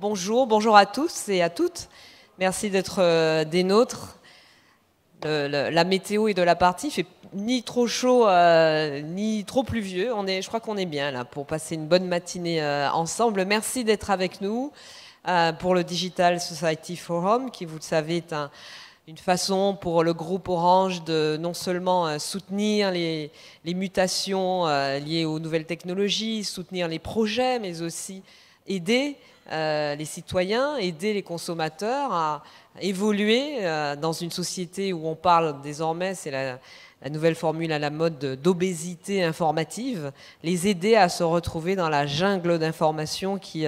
bonjour, bonjour à tous et à toutes. Merci d'être des nôtres. La météo est de la partie, il fait ni trop chaud ni trop pluvieux. Je crois qu'on est bien là pour passer une bonne matinée ensemble. Merci d'être avec nous pour le Digital Society Forum, qui, vous le savez, est une façon pour le groupe Orange de non seulement soutenir les mutations liées aux nouvelles technologies, soutenir les projets, mais aussi aider les citoyens, aider les consommateurs à évoluer dans une société où on parle désormais, c'est la nouvelle formule à la mode d'obésité informative, les aider à se retrouver dans la jungle d'informations qui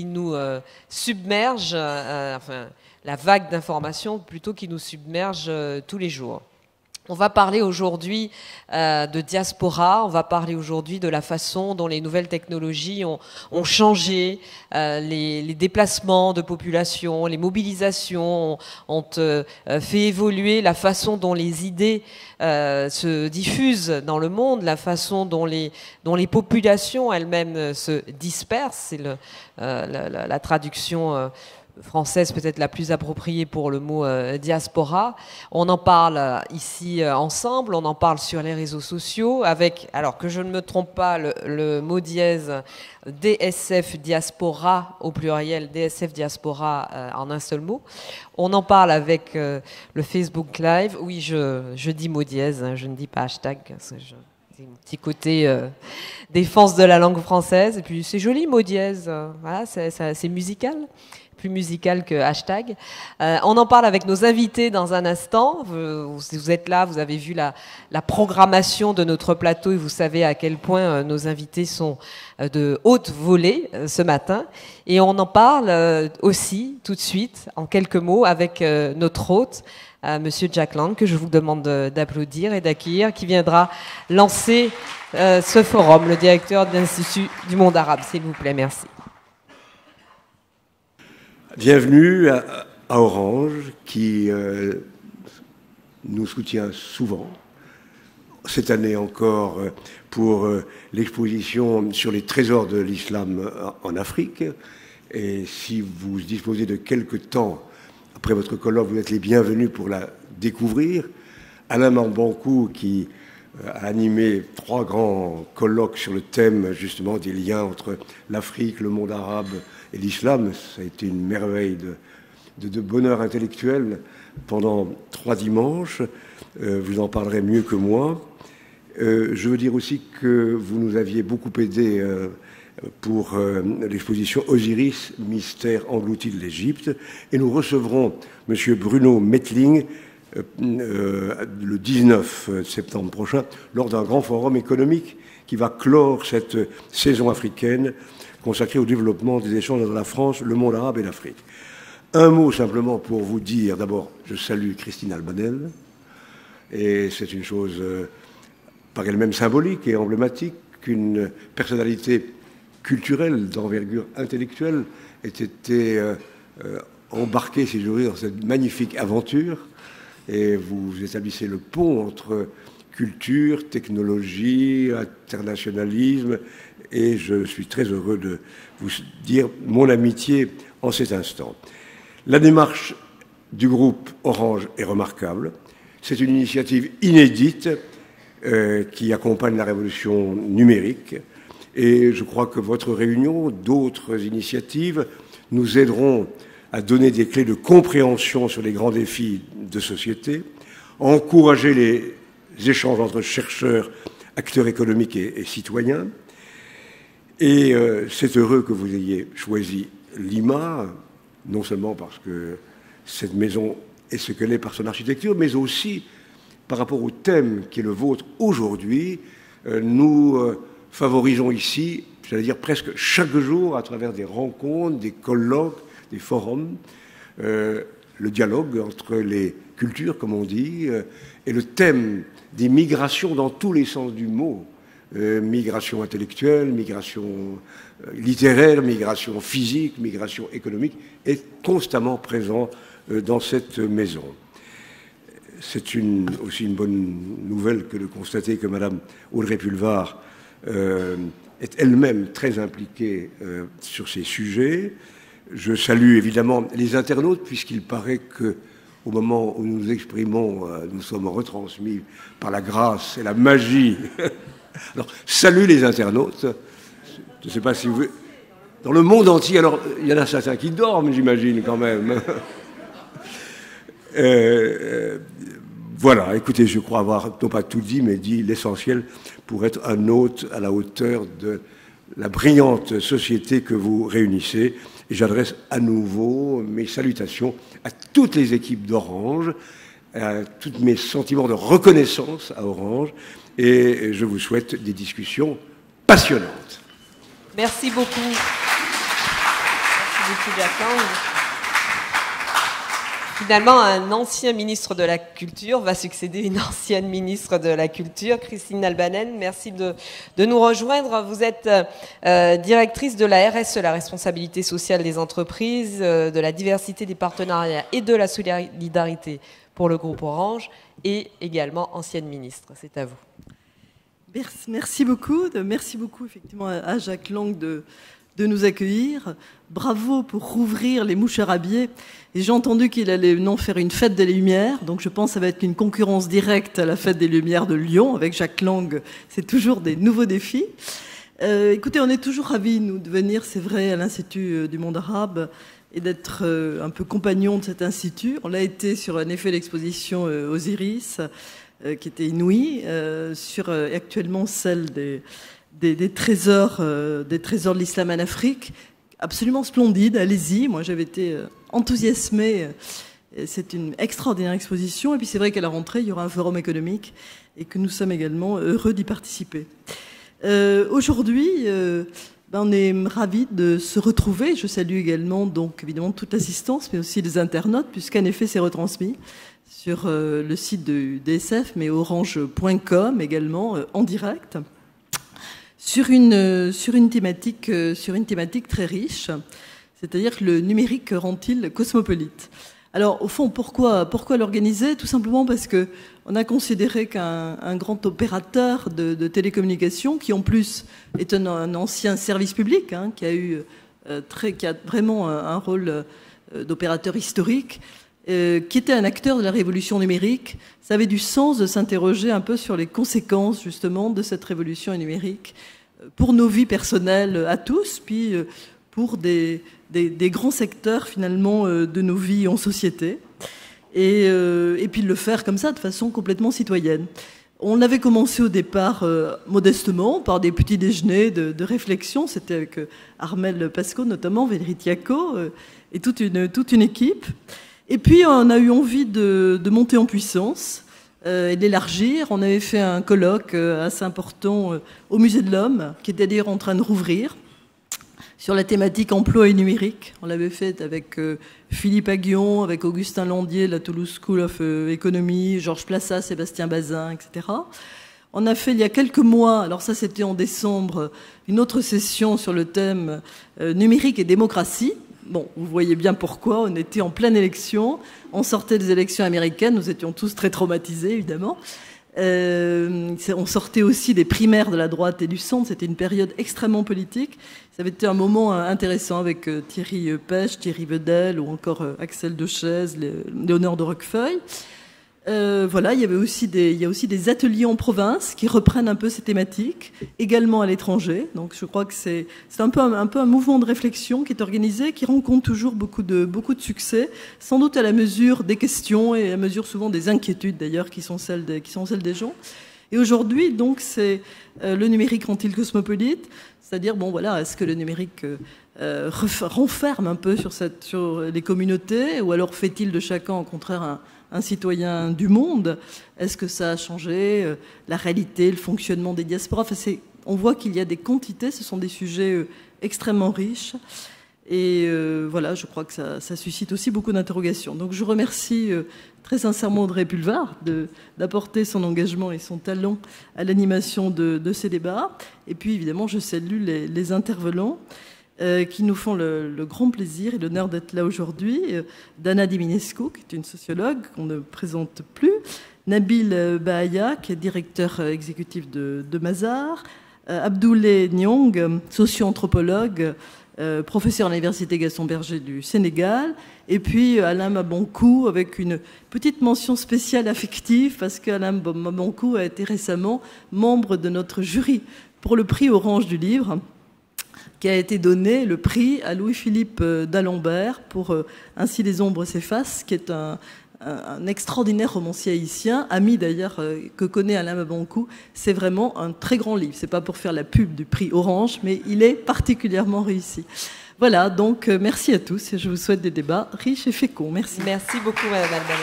nous submerge, enfin la vague d'informations plutôt qui nous submerge tous les jours. On va parler aujourd'hui de diaspora, on va parler aujourd'hui de la façon dont les nouvelles technologies ont changé les déplacements de population, les mobilisations, ont fait évoluer la façon dont les idées se diffusent dans le monde, la façon dont les populations elles-mêmes se dispersent. C'est la traduction française peut-être la plus appropriée pour le mot diaspora. On en parle ici ensemble, on en parle sur les réseaux sociaux avec, alors que je ne me trompe pas, le mot dièse DSF diaspora au pluriel, DSF diaspora en un seul mot. On en parle avec le Facebook Live. Oui, je dis mot dièse, hein, je ne dis pas hashtag. C'est un petit côté défense de la langue française. Et puis c'est joli mot dièse, voilà, c'est musical. Plus musical que hashtag. On en parle avec nos invités dans un instant. Vous êtes là, vous avez vu la programmation de notre plateau et vous savez à quel point nos invités sont de haute volée ce matin. Et on en parle aussi tout de suite, en quelques mots, avec notre hôte, Monsieur Jack Lang, que je vous demande d'applaudir et d'accueillir, qui viendra lancer ce forum, le directeur de l'Institut du monde arabe. S'il vous plaît, merci. Bienvenue à Orange, qui nous soutient souvent. Cette année encore pour l'exposition sur les trésors de l'islam en Afrique. Et si vous disposez de quelques temps après votre colloque, vous êtes les bienvenus pour la découvrir. Alain Mambankou, qui a animé 3 grands colloques sur le thème justement des liens entre l'Afrique, le monde arabe et l'islam. Ça a été une merveille de bonheur intellectuel pendant 3 dimanches. Vous en parlerez mieux que moi. Je veux dire aussi que vous nous aviez beaucoup aidé pour l'exposition Osiris, mystère englouti de l'Égypte. Et nous recevrons M. Bruno Mettling le 19 septembre prochain lors d'un grand forum économique qui va clore cette saison africaine consacrée au développement des échanges entre la France, le monde arabe et l'Afrique. Un mot simplement pour vous dire, d'abord, je salue Christine Albanel, et c'est une chose par elle-même symbolique et emblématique qu'une personnalité culturelle d'envergure intellectuelle ait été embarquée, si je veux dire, dans cette magnifique aventure. Et vous établissez le pont entre culture, technologie, internationalisme, et je suis très heureux de vous dire mon amitié en cet instant. La démarche du groupe Orange est remarquable. C'est une initiative inédite qui accompagne la révolution numérique. Et je crois que votre réunion, d'autres initiatives, nous aideront à donner des clés de compréhension sur les grands défis de société, à encourager les échanges entre chercheurs, acteurs économiques et citoyens. Et c'est heureux que vous ayez choisi Lima, non seulement parce que cette maison est ce qu'elle est par son architecture, mais aussi par rapport au thème qui est le vôtre aujourd'hui. Nous favorisons ici, j'allais dire presque chaque jour, à travers des rencontres, des colloques, des forums, le dialogue entre les cultures, comme on dit, et le thème des migrations dans tous les sens du mot, migration intellectuelle, migration littéraire, migration physique, migration économique, est constamment présent dans cette maison. C'est aussi une bonne nouvelle que de constater que Mme Audrey Pulvar est elle-même très impliquée sur ces sujets. Je salue évidemment les internautes, puisqu'il paraît que au moment où nous nous exprimons, nous sommes retransmis par la grâce et la magie. Alors, salut les internautes. Je ne sais pas si vous... Dans le monde entier, alors, il y en a certains qui dorment, j'imagine, quand même. Voilà, écoutez, je crois avoir, non pas tout dit, mais dit l'essentiel pour être un hôte à la hauteur de la brillante société que vous réunissez. Et j'adresse à nouveau mes salutations à toutes les équipes d'Orange, à tous mes sentiments de reconnaissance à Orange, et je vous souhaite des discussions passionnantes. Merci beaucoup. Merci beaucoup, Jack Lang. Finalement, un ancien ministre de la Culture va succéder une ancienne ministre de la Culture, Christine Albanel. Merci de nous rejoindre. Vous êtes directrice de la RSE, la responsabilité sociale des entreprises, de la diversité des partenariats et de la solidarité pour le groupe Orange, et également ancienne ministre. C'est à vous. Merci beaucoup. Merci beaucoup effectivement à Jack Lang de nous accueillir. Bravo pour rouvrir les mouches à rabier. Et j'ai entendu qu'il allait faire une fête des Lumières. Donc je pense que ça va être une concurrence directe à la fête des Lumières de Lyon. Avec Jack Lang, c'est toujours des nouveaux défis. Écoutez, on est toujours ravis, nous, de venir, c'est vrai, à l'Institut du monde arabe et d'être un peu compagnons de cet institut. On l'a été sur un effet d'exposition Osiris, qui était inouï, sur actuellement celle des trésors de l'islam en Afrique, absolument splendide. Allez-y, moi j'avais été enthousiasmée. C'est une extraordinaire exposition. Et puis c'est vrai qu'à la rentrée, il y aura un forum économique et que nous sommes également heureux d'y participer. Aujourd'hui, on est ravis de se retrouver. Je salue également, donc évidemment, toute l'assistance, mais aussi les internautes, puisqu'en effet, c'est retransmis sur le site de DSF, mais orange.com également, en direct. Sur une thématique très riche, c'est-à-dire le numérique rend-il cosmopolite. Alors, au fond, pourquoi l'organiser? Tout simplement parce que on a considéré qu'un grand opérateur de télécommunications, qui en plus est un ancien service public, qui a vraiment un rôle d'opérateur historique, qui était un acteur de la révolution numérique, ça avait du sens de s'interroger un peu sur les conséquences justement de cette révolution numérique pour nos vies personnelles à tous, puis pour des grands secteurs finalement de nos vies en société, et puis de le faire comme ça de façon complètement citoyenne. On avait commencé au départ modestement par des petits déjeuners de réflexion, c'était avec Armel Pasco notamment, Valérie Tiaco et toute une équipe. Et puis on a eu envie de monter en puissance et d'élargir. On avait fait un colloque assez important au Musée de l'Homme, qui était d'ailleurs en train de rouvrir, sur la thématique emploi et numérique. On l'avait fait avec Philippe Aguillon, avec Augustin Landier de la Toulouse School of Economy, Georges Plassat, Sébastien Bazin, etc. On a fait il y a quelques mois, alors ça c'était en décembre, une autre session sur le thème numérique et démocratie. Bon, vous voyez bien pourquoi, on était en pleine élection, on sortait des élections américaines, nous étions tous très traumatisés évidemment. On sortait aussi des primaires de la droite et du centre, c'était une période extrêmement politique. Ça avait été un moment intéressant avec Thierry Pech, Thierry Vedel ou encore Axel Dechaise, Léonore de Roquefeuille. Voilà, il y a aussi des ateliers en province qui reprennent un peu ces thématiques, également à l'étranger. Donc je crois que c'est un peu un mouvement de réflexion qui est organisé, qui rencontre toujours beaucoup de succès, sans doute à la mesure des questions et à la mesure souvent des inquiétudes d'ailleurs qui sont celles des gens. Et aujourd'hui, donc, c'est le numérique rend-il cosmopolite? C'est-à-dire, bon, voilà, est-ce que le numérique renferme un peu sur les communautés, ou alors fait-il de chacun, au contraire, un citoyen du monde? Est-ce que ça a changé la réalité, le fonctionnement des diasporas? Enfin, on voit qu'il y a des quantités, ce sont des sujets extrêmement riches. Et voilà, je crois que ça suscite aussi beaucoup d'interrogations. Donc je remercie très sincèrement Audrey Pulvar d'apporter son engagement et son talent à l'animation de ces débats. Et puis évidemment, je salue les intervenants qui nous font le grand plaisir et l'honneur d'être là aujourd'hui. Dana Diminescu, qui est une sociologue qu'on ne présente plus. Nabil Bahaya, qui est directeur exécutif de Mazars. Abdoulaye Nyong, socio-anthropologue, professeur à l'Université Gaston Berger du Sénégal, et puis Alain Mabonkou, avec une petite mention spéciale affective, parce qu'Alain Mabonkou a été récemment membre de notre jury pour le prix Orange du livre, qui a été donné le prix à Louis-Philippe d'Alembert pour Ainsi les ombres s'effacent, qui est un extraordinaire romancier haïtien, ami d'ailleurs que connaît Alain Mabonkou. C'est vraiment un très grand livre. C'est pas pour faire la pub du prix Orange, mais il est particulièrement réussi. Voilà, donc merci à tous et je vous souhaite des débats riches et féconds. Merci. Merci beaucoup, Madame Albanel.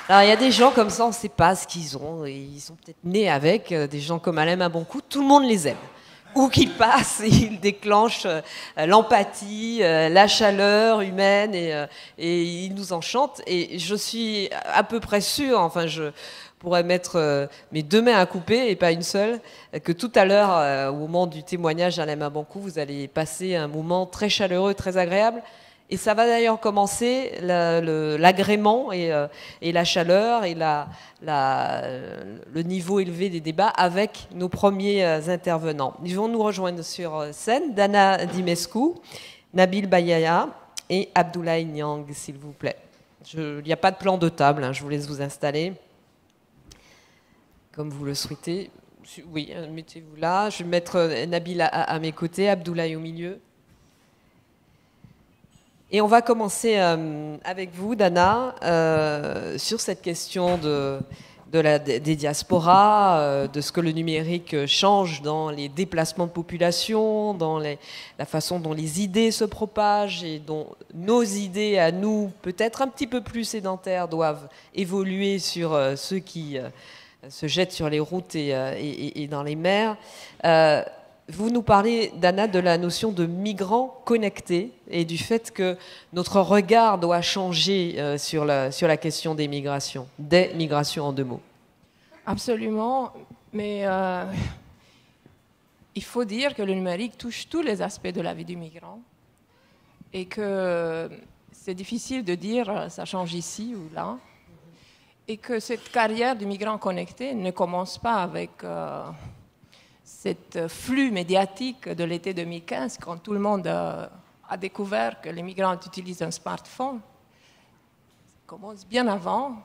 Alors, il y a des gens comme ça, on ne sait pas ce qu'ils ont. Et ils sont peut-être nés avec des gens comme Alain Mabonkou. Tout le monde les aime. Où qu'ils passent, ils déclenchent l'empathie, la chaleur humaine et ils nous enchantent. Et je suis à peu près sûre, enfin je pourrais mettre mes 2 mains à couper et pas une seule, que tout à l'heure, au moment du témoignage d'Alain Mabonkou, vous allez passer un moment très chaleureux, très agréable. Et ça va d'ailleurs commencer l'agrément et la chaleur et le niveau élevé des débats avec nos premiers intervenants. Ils vont nous rejoindre sur scène, Dana Dimescu, Nabil Bayaya et Abdoulaye Niang, s'il vous plaît. Il n'y a pas de plan de table, hein, je vous laisse vous installer comme vous le souhaitez. Oui, mettez-vous là. Je vais mettre Nabil à mes côtés, Abdoulaye au milieu. Et on va commencer avec vous, Dana, sur cette question des diasporas, de ce que le numérique change dans les déplacements de population, dans la façon dont les idées se propagent et dont nos idées à nous, peut-être un petit peu plus sédentaires, doivent évoluer sur ceux qui se jettent sur les routes et dans les mers. Vous nous parlez, Dana, de la notion de migrants connectés et du fait que notre regard doit changer sur la question des migrations en 2 mots. Absolument, mais il faut dire que le numérique touche tous les aspects de la vie du migrant et que c'est difficile de dire ça change ici ou là et que cette carrière du migrant connecté ne commence pas avec... cet flux médiatique de l'été 2015, quand tout le monde a découvert que les migrants utilisent un smartphone, ça commence bien avant,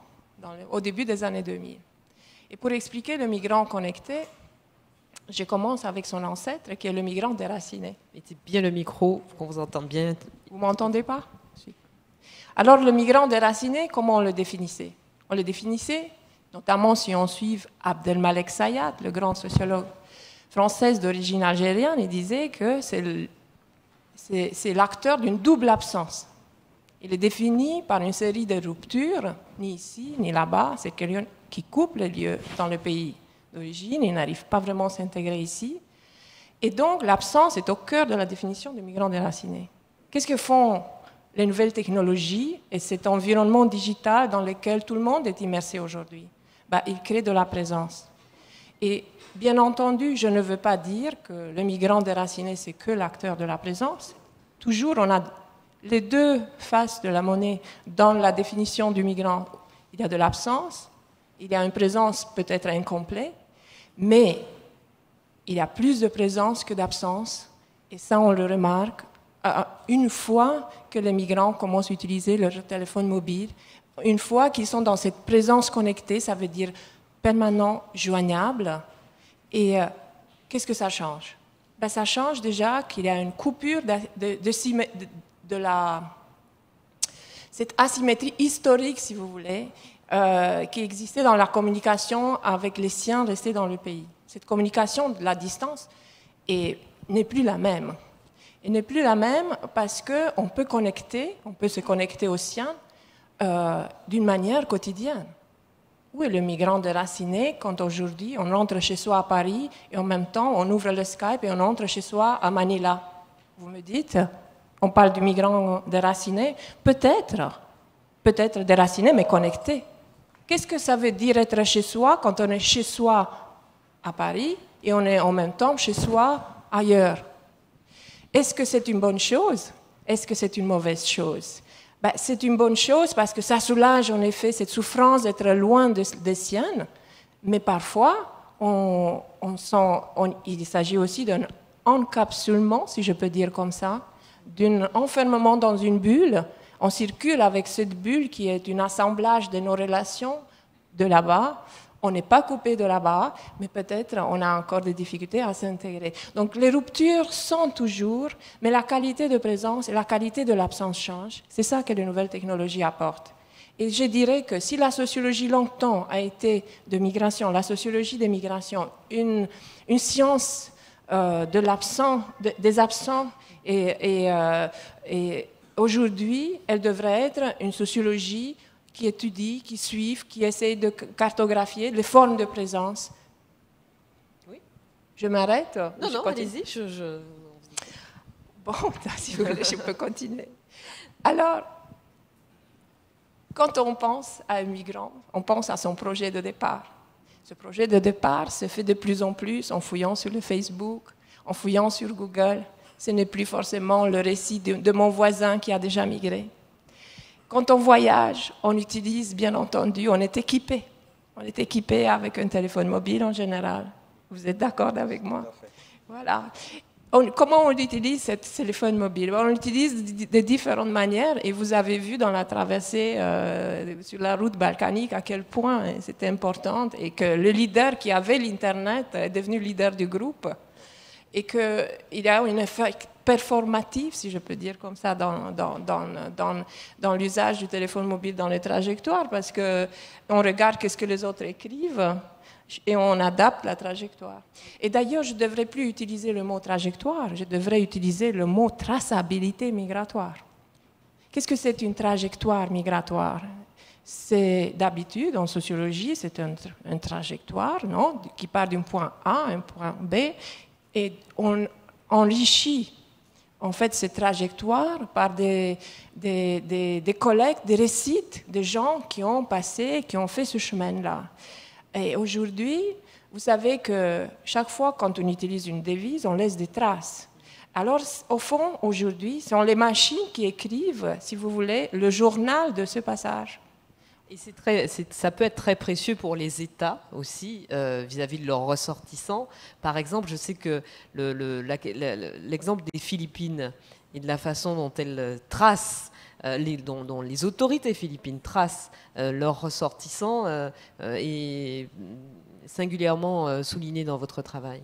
au début des années 2000. Et pour expliquer le migrant connecté, je commence avec son ancêtre, qui est le migrant déraciné. Mettez bien le micro, qu'on vous entende bien. Vous m'entendez pas? Alors, le migrant déraciné, comment on le définissait? On le définissait, notamment si on suit Abdelmalek Sayad, le grand sociologue française d'origine algérienne, il disait que c'est l'acteur d'une double absence. Il est défini par une série de ruptures, ni ici, ni là-bas. C'est quelqu'un qui coupe les lieux dans le pays d'origine, il n'arrive pas vraiment à s'intégrer ici. Et donc, l'absence est au cœur de la définition du migrant déraciné. Qu'est-ce que font les nouvelles technologies et cet environnement digital dans lequel tout le monde est immersé aujourd'hui? Ils créent de la présence. Et bien entendu, je ne veux pas dire que le migrant déraciné, c'est que l'acteur de la présence. Toujours, on a les 2 faces de la monnaie dans la définition du migrant. Il y a de l'absence, il y a une présence peut-être incomplète, mais il y a plus de présence que d'absence. Et ça, on le remarque une fois que les migrants commencent à utiliser leur téléphone mobile, une fois qu'ils sont dans cette présence connectée, ça veut dire permanent, joignable. Et qu'est-ce que ça change? Ça change déjà qu'il y a une coupure de cette asymétrie historique, si vous voulez, qui existait dans la communication avec les siens restés dans le pays. Cette communication de la distance n'est plus la même. Elle n'est plus la même parce qu'on peut se connecter aux siens d'une manière quotidienne. Où est le migrant déraciné quand aujourd'hui on rentre chez soi à Paris et en même temps on ouvre le Skype et on entre chez soi à Manila? Vous me dites, on parle du migrant déraciné, peut-être déraciné mais connecté. Qu'est-ce que ça veut dire être chez soi quand on est chez soi à Paris et on est en même temps chez soi ailleurs? Est-ce que c'est une bonne chose? Est-ce que c'est une mauvaise chose? C'est une bonne chose parce que ça soulage en effet cette souffrance d'être loin des siennes, mais parfois il s'agit aussi d'un encapsulement, si je peux dire comme ça, d'un enfermement dans une bulle. On circule avec cette bulle qui est un assemblage de nos relations de là-bas. On n'est pas coupé de là-bas, mais peut-être on a encore des difficultés à s'intégrer. Donc les ruptures sont toujours, mais la qualité de présence et la qualité de l'absence changent. C'est ça que les nouvelles technologies apportent. Et je dirais que si la sociologie longtemps a été de migration, la sociologie des migrations, une science de l'absent, des absents, et aujourd'hui, elle devrait être une sociologie qui étudie, qui suit, qui essaie de cartographier les formes de présence. Oui. Je m'arrête? Non, allez-y. Bon, si vous voulez, je peux continuer. Alors, quand on pense à un migrant, on pense à son projet de départ. Ce projet de départ se fait de plus en plus en fouillant sur le Facebook, en fouillant sur Google. Ce n'est plus forcément le récit de mon voisin qui a déjà migré. Quand on voyage, on utilise, bien entendu, on est équipé. On est équipé avec un téléphone mobile en général. Vous êtes d'accord avec moi? Voilà. Comment on utilise ce téléphone mobile? On l'utilise de différentes manières et vous avez vu dans la traversée sur la route balkanique à quel point c'était important et que le leader qui avait l'Internet est devenu leader du groupe et qu'il y a un effet performatif, si je peux dire comme ça, dans l'usage du téléphone mobile dans les trajectoires parce qu'on regarde qu'est-ce que les autres écrivent et on adapte la trajectoire. Et d'ailleurs, je ne devrais plus utiliser le mot trajectoire, je devrais utiliser le mot traçabilité migratoire. Qu'est-ce que c'est une trajectoire migratoire? C'est d'habitude, en sociologie, c'est une trajectoire, non, qui part d'un point A à un point B, et on enrichit en fait cette trajectoire par des collectes, des récits de gens qui ont passé, qui ont fait ce chemin-là. Et aujourd'hui, vous savez que chaque fois quand on utilise une devise, on laisse des traces. Alors, au fond, aujourd'hui, ce sont les machines qui écrivent, si vous voulez, le journal de ce passage. Et ça peut être très précieux pour les États aussi, vis-à-vis de leurs ressortissants. Par exemple, je sais que l'exemple des Philippines et de la façon dont elles tracent, dont les autorités philippines tracent leurs ressortissants est singulièrement souligné dans votre travail.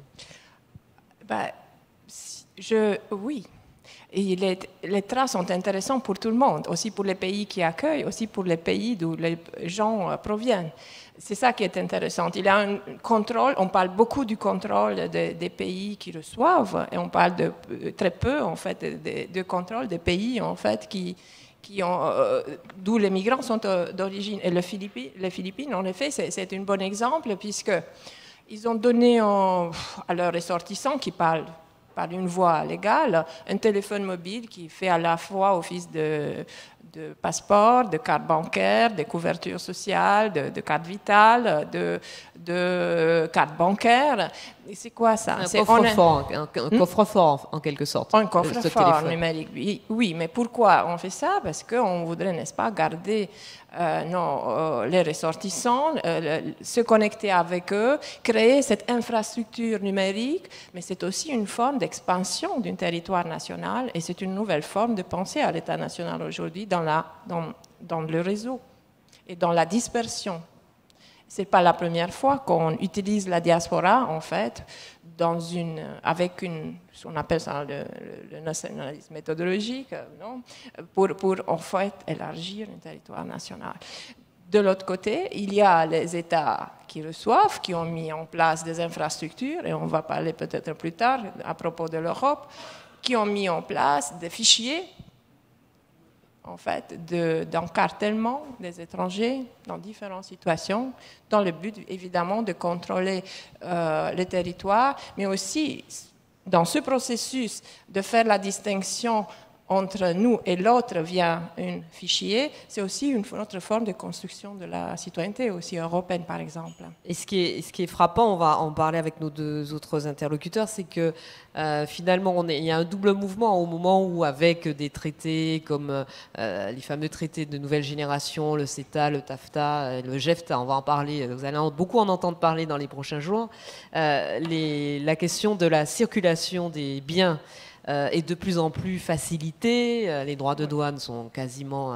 Oui. Et les traces sont intéressantes pour tout le monde, aussi pour les pays qui accueillent, aussi pour les pays d'où les gens proviennent. C'est ça qui est intéressant. Il y a un contrôle, on parle beaucoup du contrôle des pays qui reçoivent, et on parle de très peu, en fait, de contrôle des pays, en fait, d'où les migrants sont d'origine. Et les Philippines, en effet, c'est un bon exemple, puisqu'ils ont donné à leurs ressortissants qui parlent par une voie légale, un téléphone mobile qui fait à la fois office de passeport, de carte bancaire, de couverture sociale, de carte vitale, de carte bancaire. Et c'est quoi ça? Un coffre-fort, en quelque sorte. Un coffre-fort numérique, oui. Mais pourquoi on fait ça? Parce qu'on voudrait, n'est-ce pas, garder les ressortissants, se connecter avec eux, créer cette infrastructure numérique, mais c'est aussi une forme d'expansion d'un territoire national et c'est une nouvelle forme de penser à l'État national aujourd'hui dans le réseau et dans la dispersion. Ce n'est pas la première fois qu'on utilise la diaspora, en fait, avec ce qu'on appelle ça le nationalisme méthodologique, non, pour en fait élargir un territoire national. De l'autre côté, il y a les États qui reçoivent, qui ont mis en place des infrastructures, et on va parler peut-être plus tard à propos de l'Europe, qui ont mis en place des fichiers, en fait, d'encartèlement des étrangers dans différentes situations, dans le but, évidemment, de contrôler le territoire, mais aussi, dans ce processus, de faire la distinction entre nous et l'autre via un fichier, c'est aussi une autre forme de construction de la citoyenneté, aussi européenne par exemple. Et ce qui est frappant, on va en parler avec nos deux autres interlocuteurs, c'est que finalement il y a un double mouvement au moment où, avec des traités comme les fameux traités de nouvelle génération, le CETA, le TAFTA, le GEFTA, on va en parler, vous allez beaucoup en entendre parler dans les prochains jours, la question de la circulation des biens est de plus en plus facilitée. Les droits de douane sont quasiment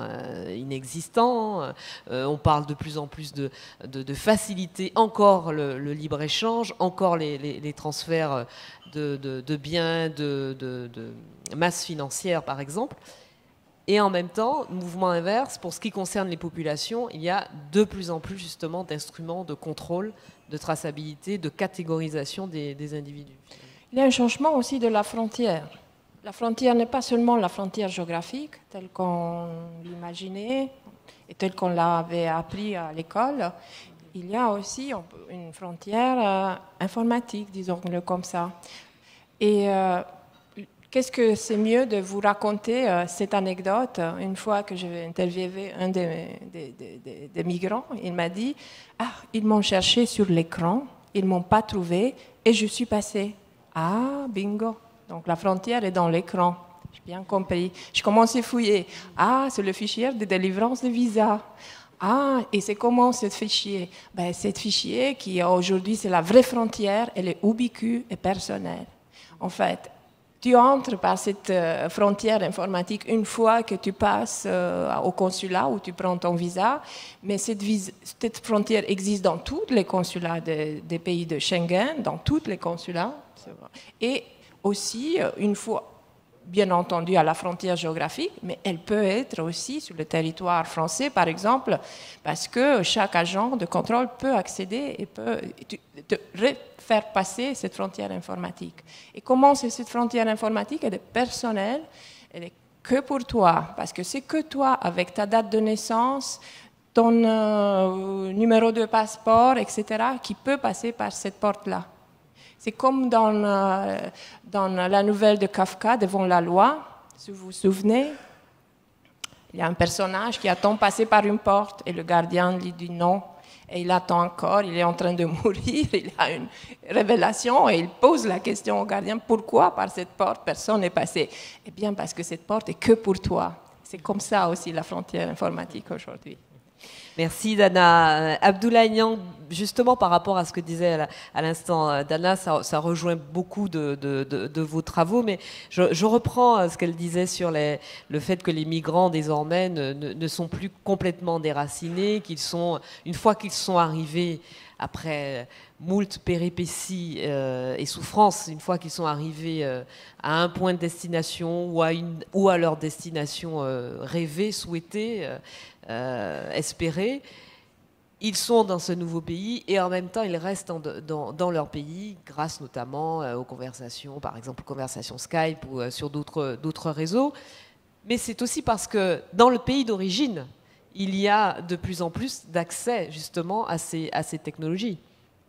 inexistants. On parle de plus en plus de faciliter encore le libre-échange, encore les transferts de biens, de masse financière, par exemple. Et en même temps, mouvement inverse, pour ce qui concerne les populations, il y a de plus en plus justement d'instruments de contrôle, de traçabilité, de catégorisation des individus. Il y a un changement aussi de la frontière. La frontière n'est pas seulement la frontière géographique, telle qu'on l'imaginait et telle qu'on l'avait appris à l'école. Il y a aussi une frontière informatique, disons-le comme ça. Et qu'est-ce que c'est mieux de vous raconter cette anecdote? Une fois que j'ai interviewé un des migrants, il m'a dit « Ah, ils m'ont cherché sur l'écran, ils ne m'ont pas trouvé et je suis passé. » Ah, bingo. Donc la frontière est dans l'écran. J'ai bien compris. Je commence à fouiller. Ah, c'est le fichier de délivrance de visa. Ah, et c'est comment ce fichier? Ben, ce fichier qui aujourd'hui c'est la vraie frontière, elle est ubiquue et personnelle. En fait, tu entres par cette frontière informatique une fois que tu passes au consulat où tu prends ton visa, mais cette frontière existe dans tous les consulats des pays de Schengen, dans tous les consulats. Et aussi, une fois, bien entendu, à la frontière géographique, mais elle peut être aussi sur le territoire français, par exemple, parce que chaque agent de contrôle peut accéder et peut te faire passer cette frontière informatique. Et comment c'est cette frontière informatique? Elle est personnelle, elle est que pour toi, parce que c'est que toi, avec ta date de naissance, ton numéro de passeport, etc., qui peut passer par cette porte-là. C'est comme dans la nouvelle de Kafka, Devant la loi, si vous vous souvenez, il y a un personnage qui attend passer par une porte et le gardien lui dit non. Et il attend encore, il est en train de mourir, il a une révélation et il pose la question au gardien, pourquoi par cette porte personne n'est passé? Eh bien parce que cette porte est que pour toi. C'est comme ça aussi la frontière informatique aujourd'hui. Merci Dana. Abdoulaye Niang, justement par rapport à ce que disait à l'instant Dana, ça rejoint beaucoup de vos travaux, mais je reprends ce qu'elle disait sur le fait que les migrants désormais ne sont plus complètement déracinés, une fois qu'ils sont arrivés après moult péripéties et souffrances, une fois qu'ils sont arrivés à un point de destination ou à leur destination rêvée, souhaitée, espérée, ils sont dans ce nouveau pays et en même temps ils restent dans leur pays grâce notamment aux conversations, par exemple conversations Skype ou sur d'autres réseaux. Mais c'est aussi parce que dans le pays d'origine, il y a de plus en plus d'accès justement à ces technologies.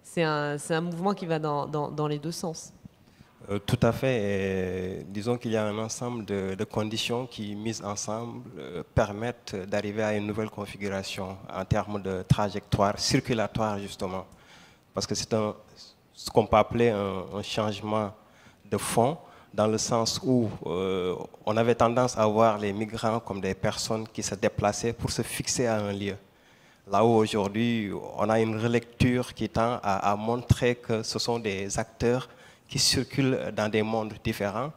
C'est un mouvement qui va dans les deux sens. Tout à fait. Et disons qu'il y a un ensemble de conditions qui, mises ensemble, permettent d'arriver à une nouvelle configuration en termes de trajectoire circulatoire, justement. Parce que c'est ce qu'on peut appeler un changement de fond, dans le sens où on avait tendance à voir les migrants comme des personnes qui se déplaçaient pour se fixer à un lieu. Là où aujourd'hui, on a une relecture qui tend à montrer que ce sont des acteurs qui circulent dans des mondes différents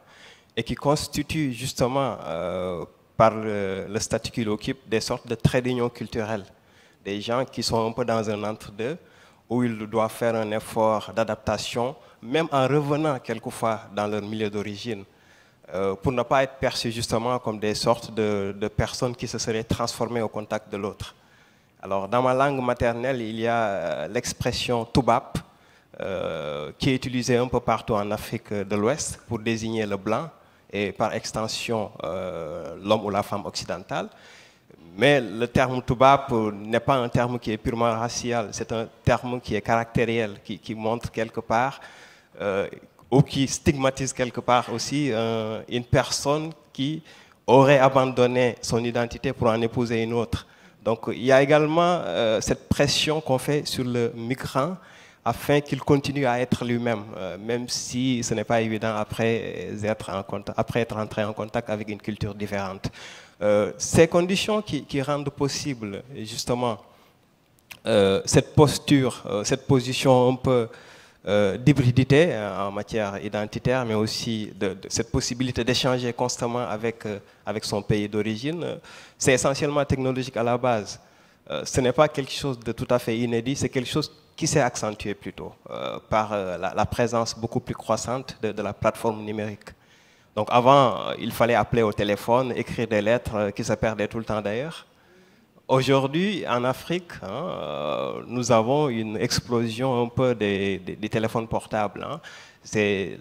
et qui constituent justement, par le statut qu'ils occupent, des sortes de traits d'union culturelle. Des gens qui sont un peu dans un entre-deux, où ils doivent faire un effort d'adaptation, même en revenant quelquefois dans leur milieu d'origine, pour ne pas être perçus justement comme des sortes de personnes qui se seraient transformées au contact de l'autre. Alors, dans ma langue maternelle, il y a l'expression « toubab », qui est utilisée un peu partout en Afrique de l'Ouest pour désigner le blanc et par extension l'homme ou la femme occidentale. Mais le terme toubab n'est pas un terme qui est purement racial, c'est un terme qui est caractériel, qui montre quelque part, ou qui stigmatise quelque part aussi une personne qui, aurait abandonné son identité pour en épouser une autre. Donc il y a également cette pression qu'on fait sur le migrant afin qu'il continue à être lui-même, même si ce n'est pas évident après être entré en contact avec une culture différente. Ces conditions qui rendent possible justement cette posture, cette position un peu d'hybridité en matière identitaire, mais aussi de cette possibilité d'échanger constamment avec son pays d'origine, c'est essentiellement technologique à la base. Ce n'est pas quelque chose de tout à fait inédit, c'est quelque chose qui s'est accentué plutôt par la présence beaucoup plus croissante de la plateforme numérique. Donc avant, il fallait appeler au téléphone, écrire des lettres qui se perdaient tout le temps d'ailleurs. Aujourd'hui, en Afrique, nous avons une explosion un peu des téléphones portables.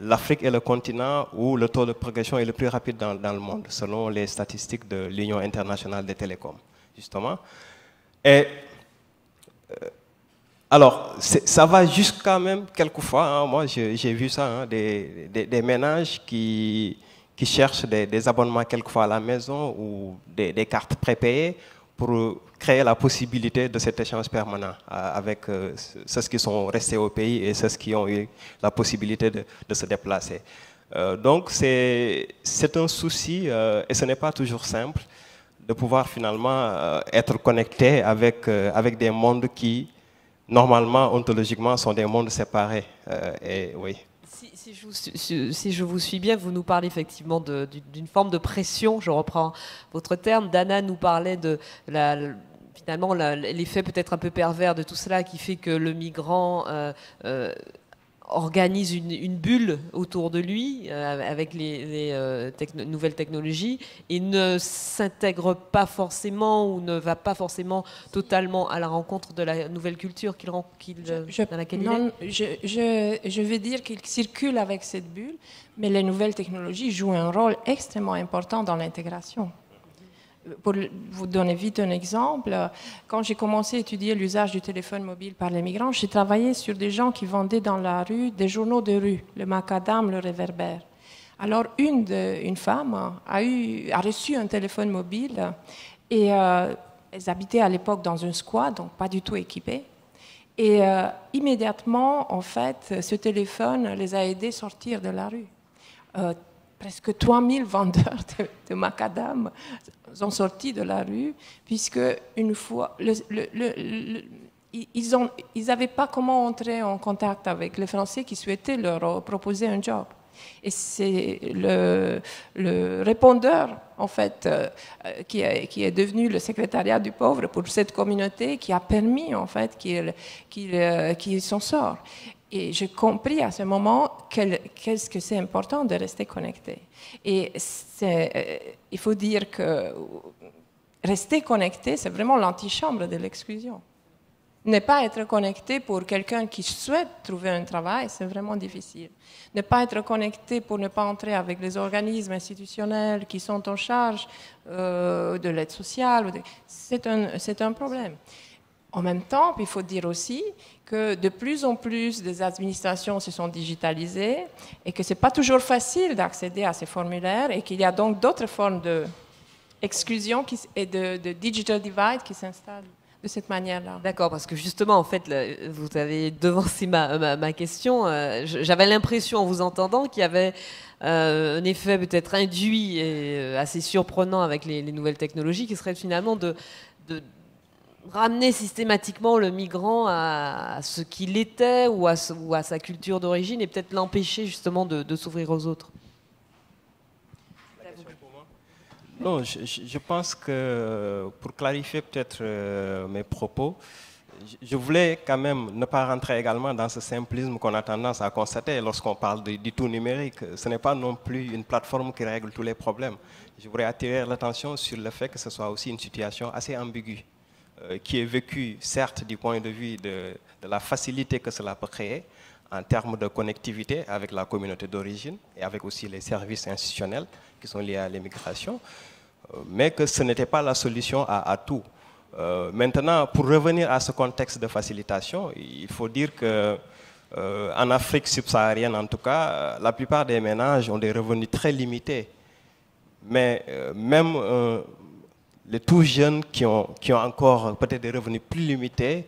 L'Afrique est le continent où le taux de progression est le plus rapide dans le monde, selon les statistiques de l'Union internationale des télécoms, justement. Et alors, ça va jusqu'à même, quelquefois, moi j'ai vu ça, des ménages qui cherchent des abonnements quelquefois à la maison ou des cartes prépayées pour créer la possibilité de cet échange permanent avec ceux qui sont restés au pays et ceux qui ont eu la possibilité de se déplacer. Donc c'est un souci et ce n'est pas toujours simple de pouvoir finalement être connecté avec des mondes qui, normalement, ontologiquement, sont des mondes séparés. Et oui. Si je vous suis bien, vous nous parlez effectivement d'une forme de pression, je reprends votre terme. Dana nous parlait de finalement l'effet peut-être un peu pervers de tout cela qui fait que le migrant organise une bulle autour de lui avec les nouvelles technologies et ne s'intègre pas forcément ou ne va pas forcément totalement à la rencontre de la nouvelle culture dans laquelle il est. Je veux dire qu'il circule avec cette bulle, mais les nouvelles technologies jouent un rôle extrêmement important dans l'intégration. Pour vous donner vite un exemple, quand j'ai commencé à étudier l'usage du téléphone mobile par les migrants, j'ai travaillé sur des gens qui vendaient dans la rue des journaux de rue, le Macadam, le Réverbère. Alors une femme a reçu un téléphone mobile et elles habitaient à l'époque dans un squat, donc pas du tout équipé. Et immédiatement, en fait, ce téléphone les a aidés à sortir de la rue. Presque 3000 vendeurs de macadam sont sortis de la rue, puisque une fois, ils n'avaient pas comment entrer en contact avec les Français qui souhaitaient leur proposer un job. Et c'est le répondeur, en fait, qui est devenu le secrétariat du pauvre pour cette communauté, qui a permis, en fait, qu'il s'en sort. Et j'ai compris à ce moment qu'est-ce que c'est important de rester connecté. Et il faut dire que rester connecté, c'est vraiment l'antichambre de l'exclusion. Ne pas être connecté pour quelqu'un qui souhaite trouver un travail, c'est vraiment difficile. Ne pas être connecté pour ne pas entrer avec les organismes institutionnels qui sont en charge de l'aide sociale, c'est un problème. En même temps, il faut dire aussi que de plus en plus des administrations se sont digitalisées et que ce n'est pas toujours facile d'accéder à ces formulaires et qu'il y a donc d'autres formes d'exclusion et de digital divide qui s'installent de cette manière-là. D'accord, parce que justement, en fait, vous avez devancé ma question. J'avais l'impression, en vous entendant, qu'il y avait un effet peut-être induit et assez surprenant avec les nouvelles technologies, qui serait finalement de ramener systématiquement le migrant à ce qu'il était ou à sa culture d'origine et peut-être l'empêcher justement de s'ouvrir aux autres. Non, je pense que pour clarifier peut-être mes propos, je voulais quand même ne pas rentrer également dans ce simplisme qu'on a tendance à constater lorsqu'on parle du tout numérique. Ce n'est pas non plus une plateforme qui règle tous les problèmes. Je voudrais attirer l'attention sur le fait que ce soit aussi une situation assez ambiguë, qui est vécue certes du point de vue de la facilité que cela peut créer en termes de connectivité avec la communauté d'origine et avec aussi les services institutionnels qui sont liés à l'immigration, mais que ce n'était pas la solution à tout. Maintenant, pour revenir à ce contexte de facilitation, il faut dire que en Afrique subsaharienne, en tout cas, la plupart des ménages ont des revenus très limités. Mais même les tout jeunes qui ont encore peut-être des revenus plus limités,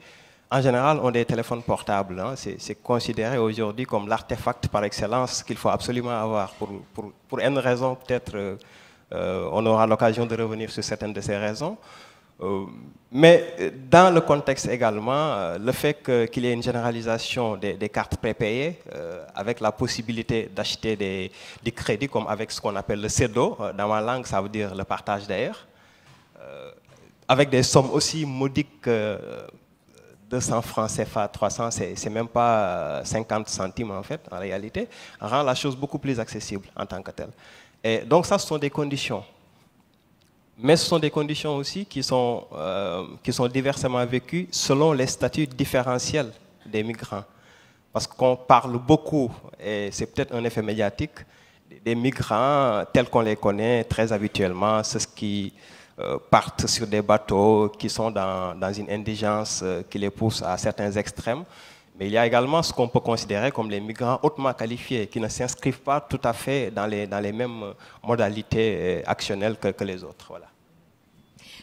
en général, ont des téléphones portables. Hein. C'est considéré aujourd'hui comme l'artefact par excellence qu'il faut absolument avoir. Pour une raison, peut-être, on aura l'occasion de revenir sur certaines de ces raisons. Mais dans le contexte également, le fait qu'il y ait une généralisation des cartes prépayées, avec la possibilité d'acheter des crédits, comme avec ce qu'on appelle le CEDO, dans ma langue, ça veut dire le partage d'air, avec des sommes aussi modiques. 200 francs CFA, 300, c'est même pas 50 centimes en fait, en réalité, rend la chose beaucoup plus accessible en tant que telle. Et donc ça, ce sont des conditions. Mais ce sont des conditions aussi qui sont diversement vécues selon les statuts différentiels des migrants. Parce qu'on parle beaucoup, et c'est peut-être un effet médiatique, des migrants tels qu'on les connaît très habituellement, ceux qui partent sur des bateaux, qui sont dans une indigence qui les pousse à certains extrêmes. Mais il y a également ce qu'on peut considérer comme les migrants hautement qualifiés, qui ne s'inscrivent pas tout à fait dans les mêmes modalités actionnelles que les autres. Voilà.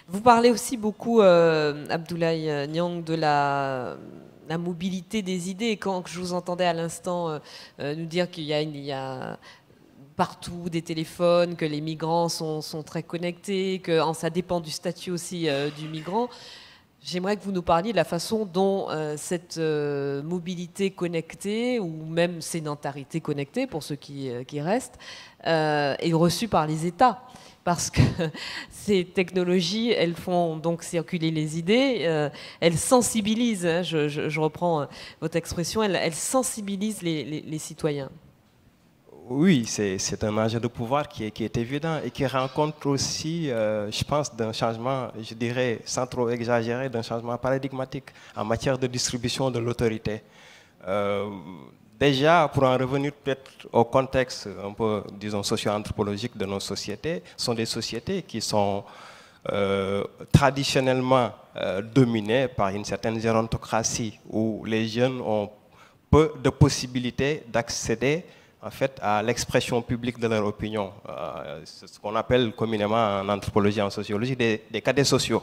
Vous parlez aussi beaucoup, Abdoulaye Niang, de la mobilité des idées. Quand je vous entendais à l'instant nous dire qu'il y a partout des téléphones, que les migrants sont très connectés, que ça dépend du statut aussi du migrant. J'aimerais que vous nous parliez de la façon dont cette mobilité connectée, ou même sédentarité connectée, pour ceux qui restent, est reçue par les États. Parce que ces technologies, elles font donc circuler les idées, elles sensibilisent, hein, je reprends votre expression, elles sensibilisent les citoyens. Oui, c'est un enjeu de pouvoir qui est évident et qui rencontre aussi, je pense, d'un changement, je dirais, sans trop exagérer, d'un changement paradigmatique en matière de distribution de l'autorité. Déjà, pour en revenir peut-être au contexte un peu, disons, socio-anthropologique de nos sociétés, sont des sociétés qui sont traditionnellement dominées par une certaine gérontocratie, où les jeunes ont peu de possibilités d'accéder en fait, à l'expression publique de leur opinion. C'est ce qu'on appelle communément en anthropologie et en sociologie des cadets sociaux.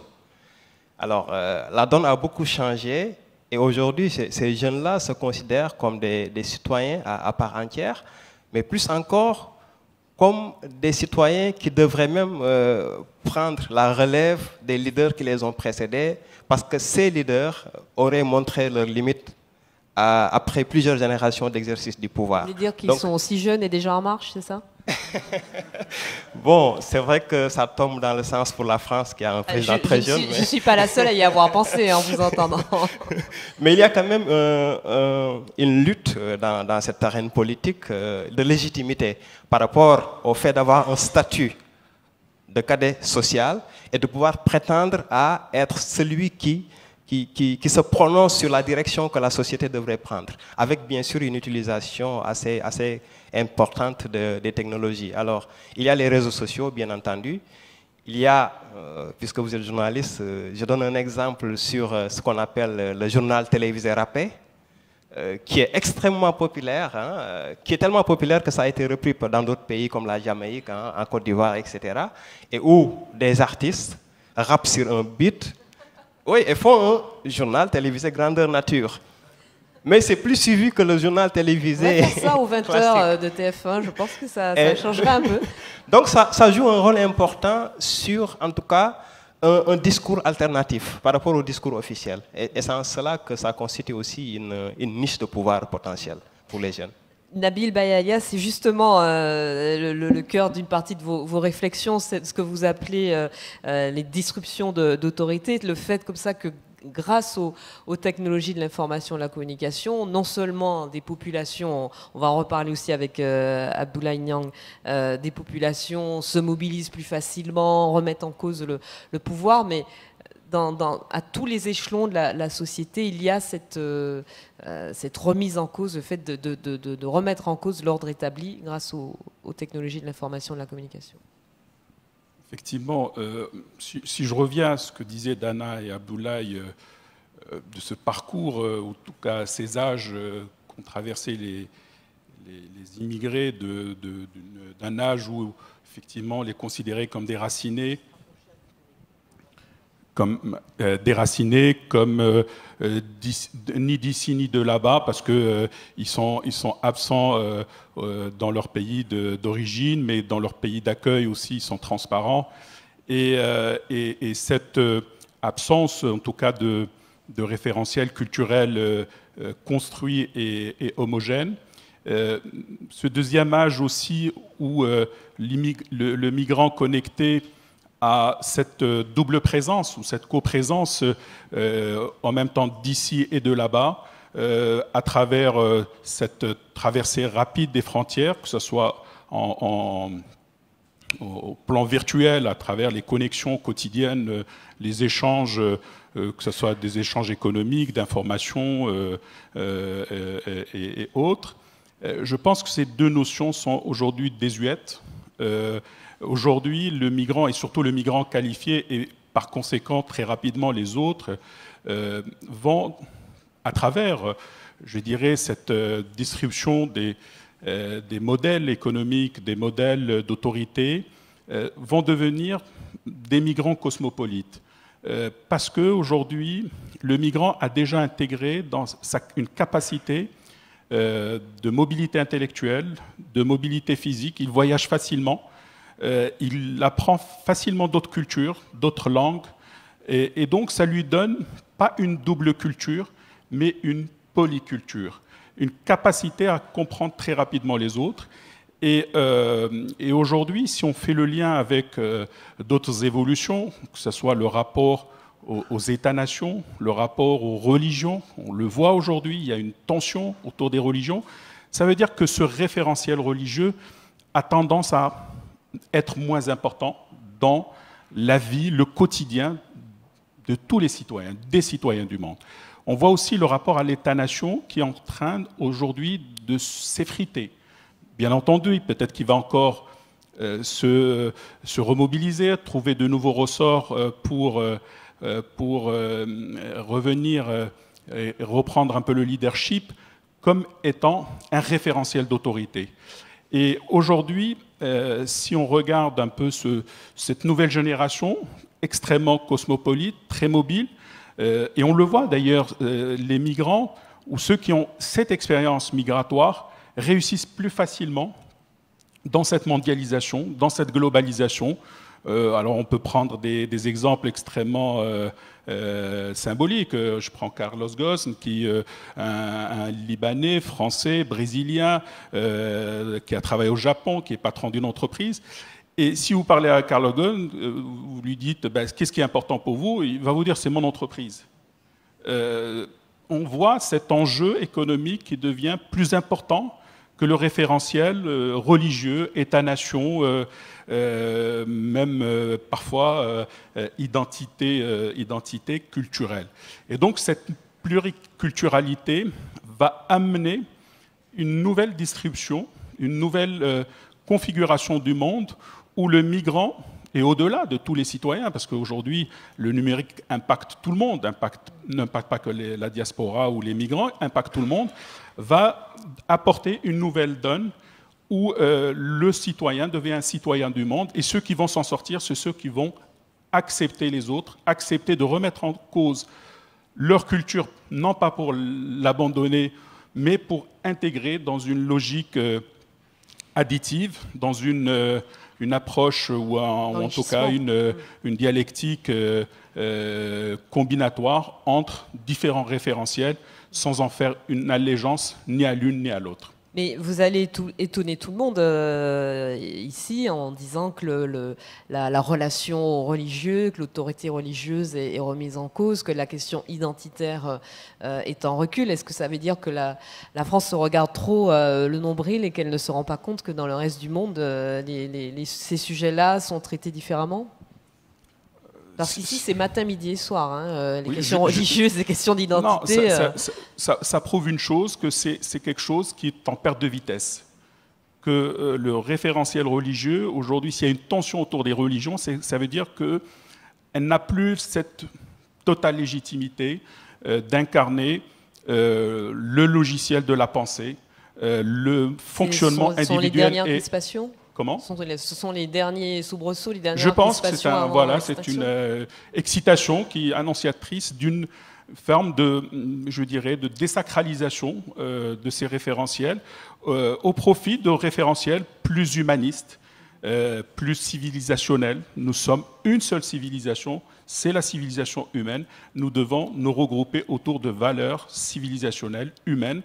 Alors, la donne a beaucoup changé et aujourd'hui, ces jeunes-là se considèrent comme des citoyens à part entière, mais plus encore comme des citoyens qui devraient même prendre la relève des leaders qui les ont précédés, parce que ces leaders auraient montré leurs limites après plusieurs générations d'exercice du pouvoir. Vous voulez dire qu'ils sont aussi jeunes et déjà en marche, c'est ça? Bon, c'est vrai que ça tombe dans le sens pour la France qui a un président très jeune. Je ne suis pas la seule à y avoir pensé en vous entendant. Mais il y a quand même une lutte dans cette arène politique de légitimité par rapport au fait d'avoir un statut de cadet social et de pouvoir prétendre à être celui qui se prononce sur la direction que la société devrait prendre, avec bien sûr une utilisation assez importante des technologies. Alors, il y a les réseaux sociaux, bien entendu. Il y a, puisque vous êtes journaliste, je donne un exemple sur ce qu'on appelle le journal télévisé râpé, qui est extrêmement populaire, hein, qui est tellement populaire que ça a été repris dans d'autres pays comme la Jamaïque, hein, en Côte d'Ivoire, etc., et où des artistes rappent sur un beat. Oui, et font un journal télévisé grandeur nature. Mais c'est plus suivi que le journal télévisé. Pour ça, aux 20h de TF1, je pense que ça changerait un peu. Donc ça joue un rôle important sur, en tout cas, un discours alternatif par rapport au discours officiel. Et c'est en cela que ça constitue aussi une niche de pouvoir potentielle pour les jeunes. Nabil Bayaya, c'est justement le cœur d'une partie de vos réflexions, c'est ce que vous appelez les disruptions d'autorité, le fait comme ça que grâce aux technologies de l'information et de la communication, non seulement des populations, on va en reparler aussi avec Abdoulaye Niang, des populations se mobilisent plus facilement, remettent en cause le pouvoir, mais à tous les échelons de la société, il y a cette remise en cause, le fait de remettre en cause l'ordre établi grâce aux technologies de l'information et de la communication. Effectivement, si je reviens à ce que disaient Dana et Abdoulaye de ce parcours, en tout cas à ces âges qu'ont traversé les immigrés d'un âge où effectivement on les considérait comme déracinés, ni d'ici ni de là-bas, parce qu'ils sont absents dans leur pays d'origine, mais dans leur pays d'accueil aussi, ils sont transparents. Et cette absence, en tout cas, de référentiel culturel construit et homogène. Ce deuxième âge aussi où le migrant connecté à cette double présence ou cette coprésence en même temps d'ici et de là-bas à travers cette traversée rapide des frontières, que ce soit au plan virtuel, à travers les connexions quotidiennes, les échanges, que ce soit des échanges économiques, d'informations et autres. Je pense que ces deux notions sont aujourd'hui désuètes. Aujourd'hui, le migrant, et surtout le migrant qualifié, et par conséquent très rapidement les autres, vont, à travers, je dirais, cette distribution des modèles économiques, des modèles d'autorité, vont devenir des migrants cosmopolites. Parce qu'aujourd'hui, le migrant a déjà intégré dans une capacité de mobilité intellectuelle, de mobilité physique. Il voyage facilement, il apprend facilement d'autres cultures, d'autres langues, et donc ça lui donne pas une double culture, mais une polyculture, une capacité à comprendre très rapidement les autres. Et aujourd'hui, si on fait le lien avec d'autres évolutions, que ce soit le rapport aux États-nations, le rapport aux religions, on le voit aujourd'hui, il y a une tension autour des religions, ça veut dire que ce référentiel religieux a tendance à être moins important dans la vie, le quotidien de tous les citoyens, des citoyens du monde. On voit aussi le rapport à l'État-nation qui est en train aujourd'hui de s'effriter. Bien entendu, peut-être qu'il va encore se remobiliser, trouver de nouveaux ressorts pour revenir et reprendre un peu le leadership comme étant un référentiel d'autorité. Et aujourd'hui, si on regarde un peu cette nouvelle génération extrêmement cosmopolite, très mobile, et on le voit d'ailleurs, les migrants ou ceux qui ont cette expérience migratoire réussissent plus facilement dans cette mondialisation, dans cette globalisation. Alors on peut prendre des exemples extrêmement symboliques. Je prends Carlos Ghosn, qui un Libanais, Français, Brésilien, qui a travaillé au Japon, qui est patron d'une entreprise. Et si vous parlez à Carlos Ghosn, vous lui dites qu'est-ce qui est important pour vous, il va vous dire c'est mon entreprise. On voit cet enjeu économique qui devient plus important que le référentiel religieux, État-nation, même parfois identité culturelle. Et donc cette pluriculturalité va amener une nouvelle distribution, une nouvelle configuration du monde où le migrant, et au-delà de tous les citoyens, parce qu'aujourd'hui, le numérique impacte tout le monde, n'impacte pas que la diaspora ou les migrants, impacte tout le monde, va apporter une nouvelle donne où le citoyen devient un citoyen du monde, et ceux qui vont s'en sortir, c'est ceux qui vont accepter les autres, accepter de remettre en cause leur culture, non pas pour l'abandonner, mais pour intégrer dans une logique additive, dans une approche ou en tout cas une dialectique combinatoire entre différents référentiels sans en faire une allégeance ni à l'une ni à l'autre. Mais vous allez étonner tout le monde ici en disant que la relation religieuse, que l'autorité religieuse est remise en cause, que la question identitaire est en recul. Est-ce que ça veut dire que la France se regarde trop le nombril et qu'elle ne se rend pas compte que dans le reste du monde, ces sujets-là sont traités différemment ? Parce qu'ici, c'est matin, midi et soir, hein, les questions religieuses, les questions d'identité. Non, ça prouve une chose, que c'est quelque chose qui est en perte de vitesse. Que le référentiel religieux, aujourd'hui, s'il y a une tension autour des religions, ça veut dire qu'elle n'a plus cette totale légitimité d'incarner le logiciel de la pensée, le fonctionnement Ce sont les individuel dernières et... crispations. Comment ? Ce sont les derniers soubresauts, les dernières Je pense que c'est une excitation qui est annonciatrice d'une forme de, je dirais, de désacralisation de ces référentiels au profit de référentiels plus humanistes, plus civilisationnels. Nous sommes une seule civilisation, c'est la civilisation humaine. Nous devons nous regrouper autour de valeurs civilisationnelles, humaines,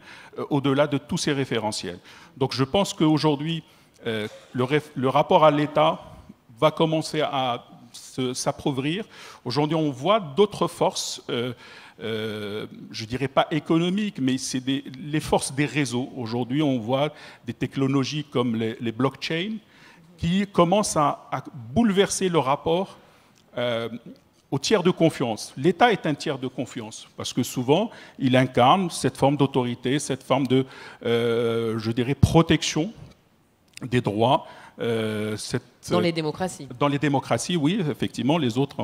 au-delà de tous ces référentiels. Donc je pense qu'aujourd'hui, le rapport à l'État va commencer à s'appauvrir. Aujourd'hui, on voit d'autres forces, je dirais pas économiques, mais c'est les forces des réseaux. Aujourd'hui, on voit des technologies comme les blockchains qui commencent à bouleverser le rapport au tiers de confiance. L'État est un tiers de confiance, parce que souvent, il incarne cette forme d'autorité, cette forme de, je dirais, protection des droits. Dans les démocraties. Dans les démocraties, oui, effectivement, les autres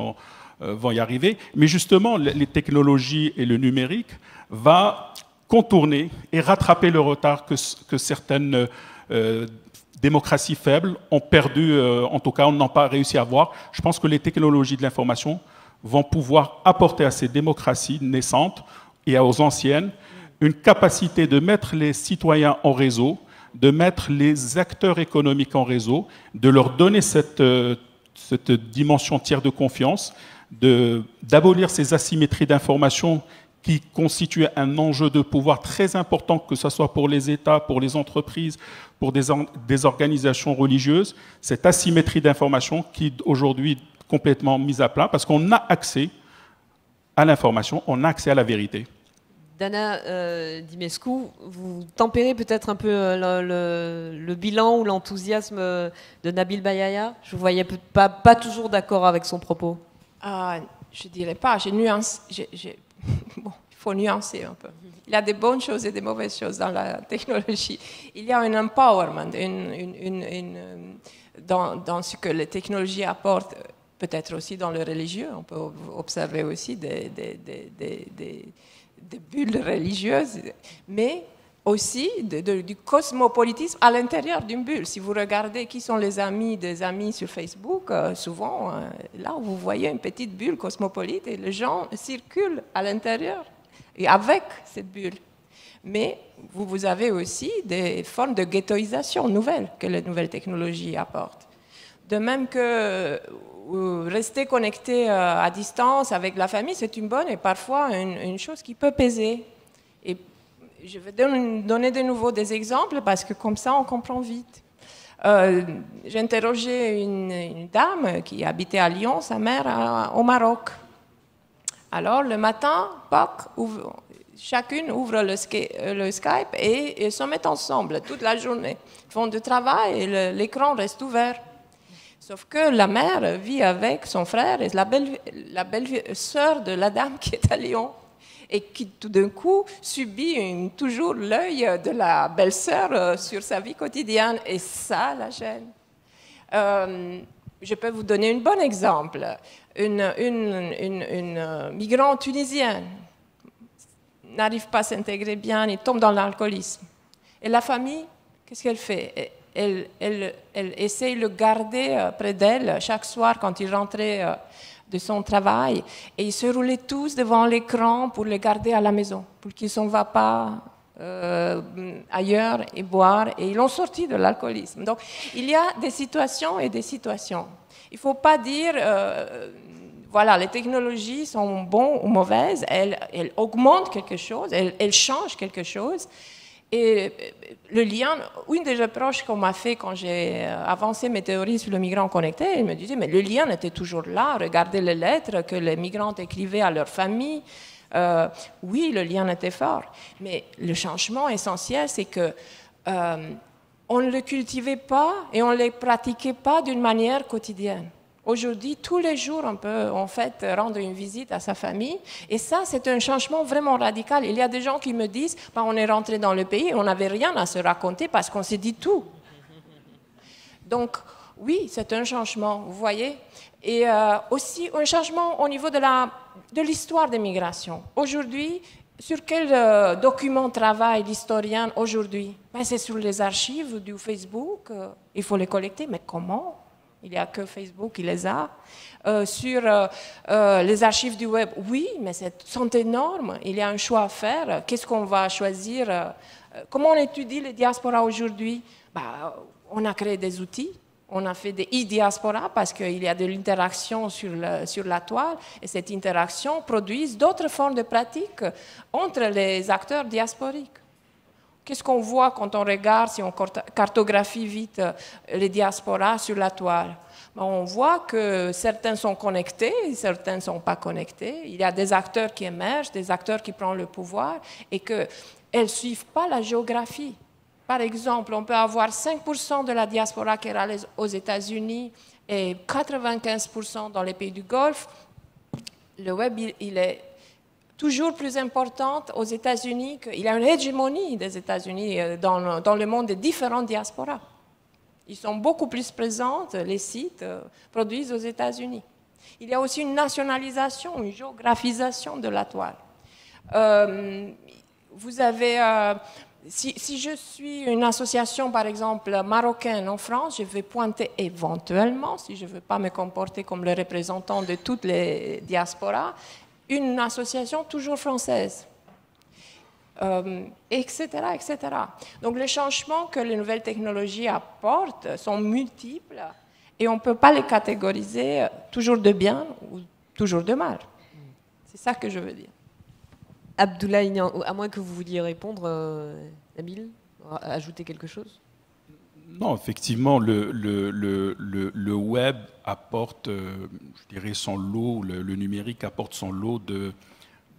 vont y arriver. Mais justement, les technologies et le numérique vont contourner et rattraper le retard que certaines démocraties faibles ont perdu, en tout cas, n'ont pas réussi à avoir. Je pense que les technologies de l'information vont pouvoir apporter à ces démocraties naissantes et aux anciennes une capacité de mettre les citoyens en réseau, de mettre les acteurs économiques en réseau, de leur donner cette dimension tiers de confiance, d'abolir ces asymétries d'information qui constituent un enjeu de pouvoir très important, que ce soit pour les États, pour les entreprises, pour des organisations religieuses, cette asymétrie d'information qui aujourd'hui est complètement mise à plat, parce qu'on a accès à l'information, on a accès à la vérité. Dana Dimescu, vous tempérez peut-être un peu le bilan ou l'enthousiasme de Nabil Bayaya. Je ne vous voyais pas toujours d'accord avec son propos. Je ne dirais pas. Bon, il faut nuancer un peu. Il y a des bonnes choses et des mauvaises choses dans la technologie. Il y a un empowerment dans ce que les technologies apportent, peut-être aussi dans le religieux. On peut observer aussi des bulles religieuses, mais aussi du cosmopolitisme à l'intérieur d'une bulle. Si vous regardez qui sont les amis des amis sur Facebook, souvent, là, vous voyez une petite bulle cosmopolite et les gens circulent à l'intérieur et avec cette bulle. Mais vous avez aussi des formes de ghettoisation nouvelles que les nouvelles technologies apportent. De même que rester connecté à distance avec la famille, c'est une bonne et parfois une chose qui peut peser. Et je vais donner de nouveau des exemples parce que comme ça, on comprend vite. J'ai interrogé une dame qui habitait à Lyon, sa mère au Maroc. Alors, le matin, chacune ouvre le Skype et ils se mettent ensemble toute la journée. Ils font du travail et l'écran reste ouvert. Sauf que la mère vit avec son frère et la belle-sœur de la dame qui est à Lyon et qui tout d'un coup subit toujours l'œil de la belle-sœur sur sa vie quotidienne. Et ça la gêne. Je peux vous donner un bon exemple. Une migrante tunisienne n'arrive pas à s'intégrer bien et tombe dans l'alcoolisme. Et la famille, qu'est-ce qu'elle fait ? Elle essaye de le garder près d'elle chaque soir quand il rentrait de son travail. Et ils se roulaient tous devant l'écran pour le garder à la maison, pour qu'il ne s'en va pas ailleurs et boire. Et ils l'ont sorti de l'alcoolisme. Donc, il y a des situations et des situations. Il ne faut pas dire, voilà, les technologies sont bonnes ou mauvaises. Elles augmentent quelque chose, elles changent quelque chose. Et le lien, une des reproches qu'on m'a fait quand j'ai avancé mes théories sur le migrant connecté, il me disait, mais le lien était toujours là, regardez les lettres que les migrants écrivaient à leur famille. Oui, le lien était fort, mais le changement essentiel, c'est que on ne le cultivait pas et on ne le pratiquait pas d'une manière quotidienne. Aujourd'hui, tous les jours, on peut en fait rendre une visite à sa famille. Et ça, c'est un changement vraiment radical. Il y a des gens qui me disent, on est rentré dans le pays et on n'avait rien à se raconter parce qu'on s'est dit tout. Donc, oui, c'est un changement, vous voyez. Et aussi un changement au niveau de l'histoire des migrations. Aujourd'hui, Sur quel document travaille l'historien aujourd'hui? Ben, c'est sur les archives du Facebook. Il faut les collecter, mais comment? Il n'y a que Facebook qui les a. Sur les archives du web, oui, mais sont énormes. Il y a un choix à faire. Qu'est-ce qu'on va choisir? Comment on étudie les diasporas aujourd'hui? Ben, on a créé des outils. On a fait des e-diaspora parce qu'il y a de l'interaction sur la toile et cette interaction produit d'autres formes de pratiques entre les acteurs diasporiques. Qu'est-ce qu'on voit quand on regarde, si on cartographie vite les diasporas sur la toile? On voit que certains sont connectés, certains ne sont pas connectés. Il y a des acteurs qui émergent, des acteurs qui prennent le pouvoir et qu'elles ne suivent pas la géographie. Par exemple, on peut avoir 5% de la diaspora qui est aux États-Unis et 95% dans les pays du Golfe. Le web, il est toujours plus important aux États-Unis. Il y a une hégémonie des États-Unis dans le monde des différentes diasporas. Ils sont beaucoup plus présents, les sites produisent aux États-Unis. Il y a aussi une nationalisation, une géographisation de la toile. Vous avez... Si je suis une association, par exemple, marocaine en France, je vais pointer éventuellement, si je ne veux pas me comporter comme le représentant de toutes les diasporas, une association toujours française, etc., etc. Donc les changements que les nouvelles technologies apportent sont multiples et on ne peut pas les catégoriser toujours de bien ou toujours de mal. C'est ça que je veux dire. Abdoulaye Niang, à moins que vous vouliez répondre, Nabil, ajouter quelque chose? Non, effectivement, le web apporte, je dirais, son lot, le numérique apporte son lot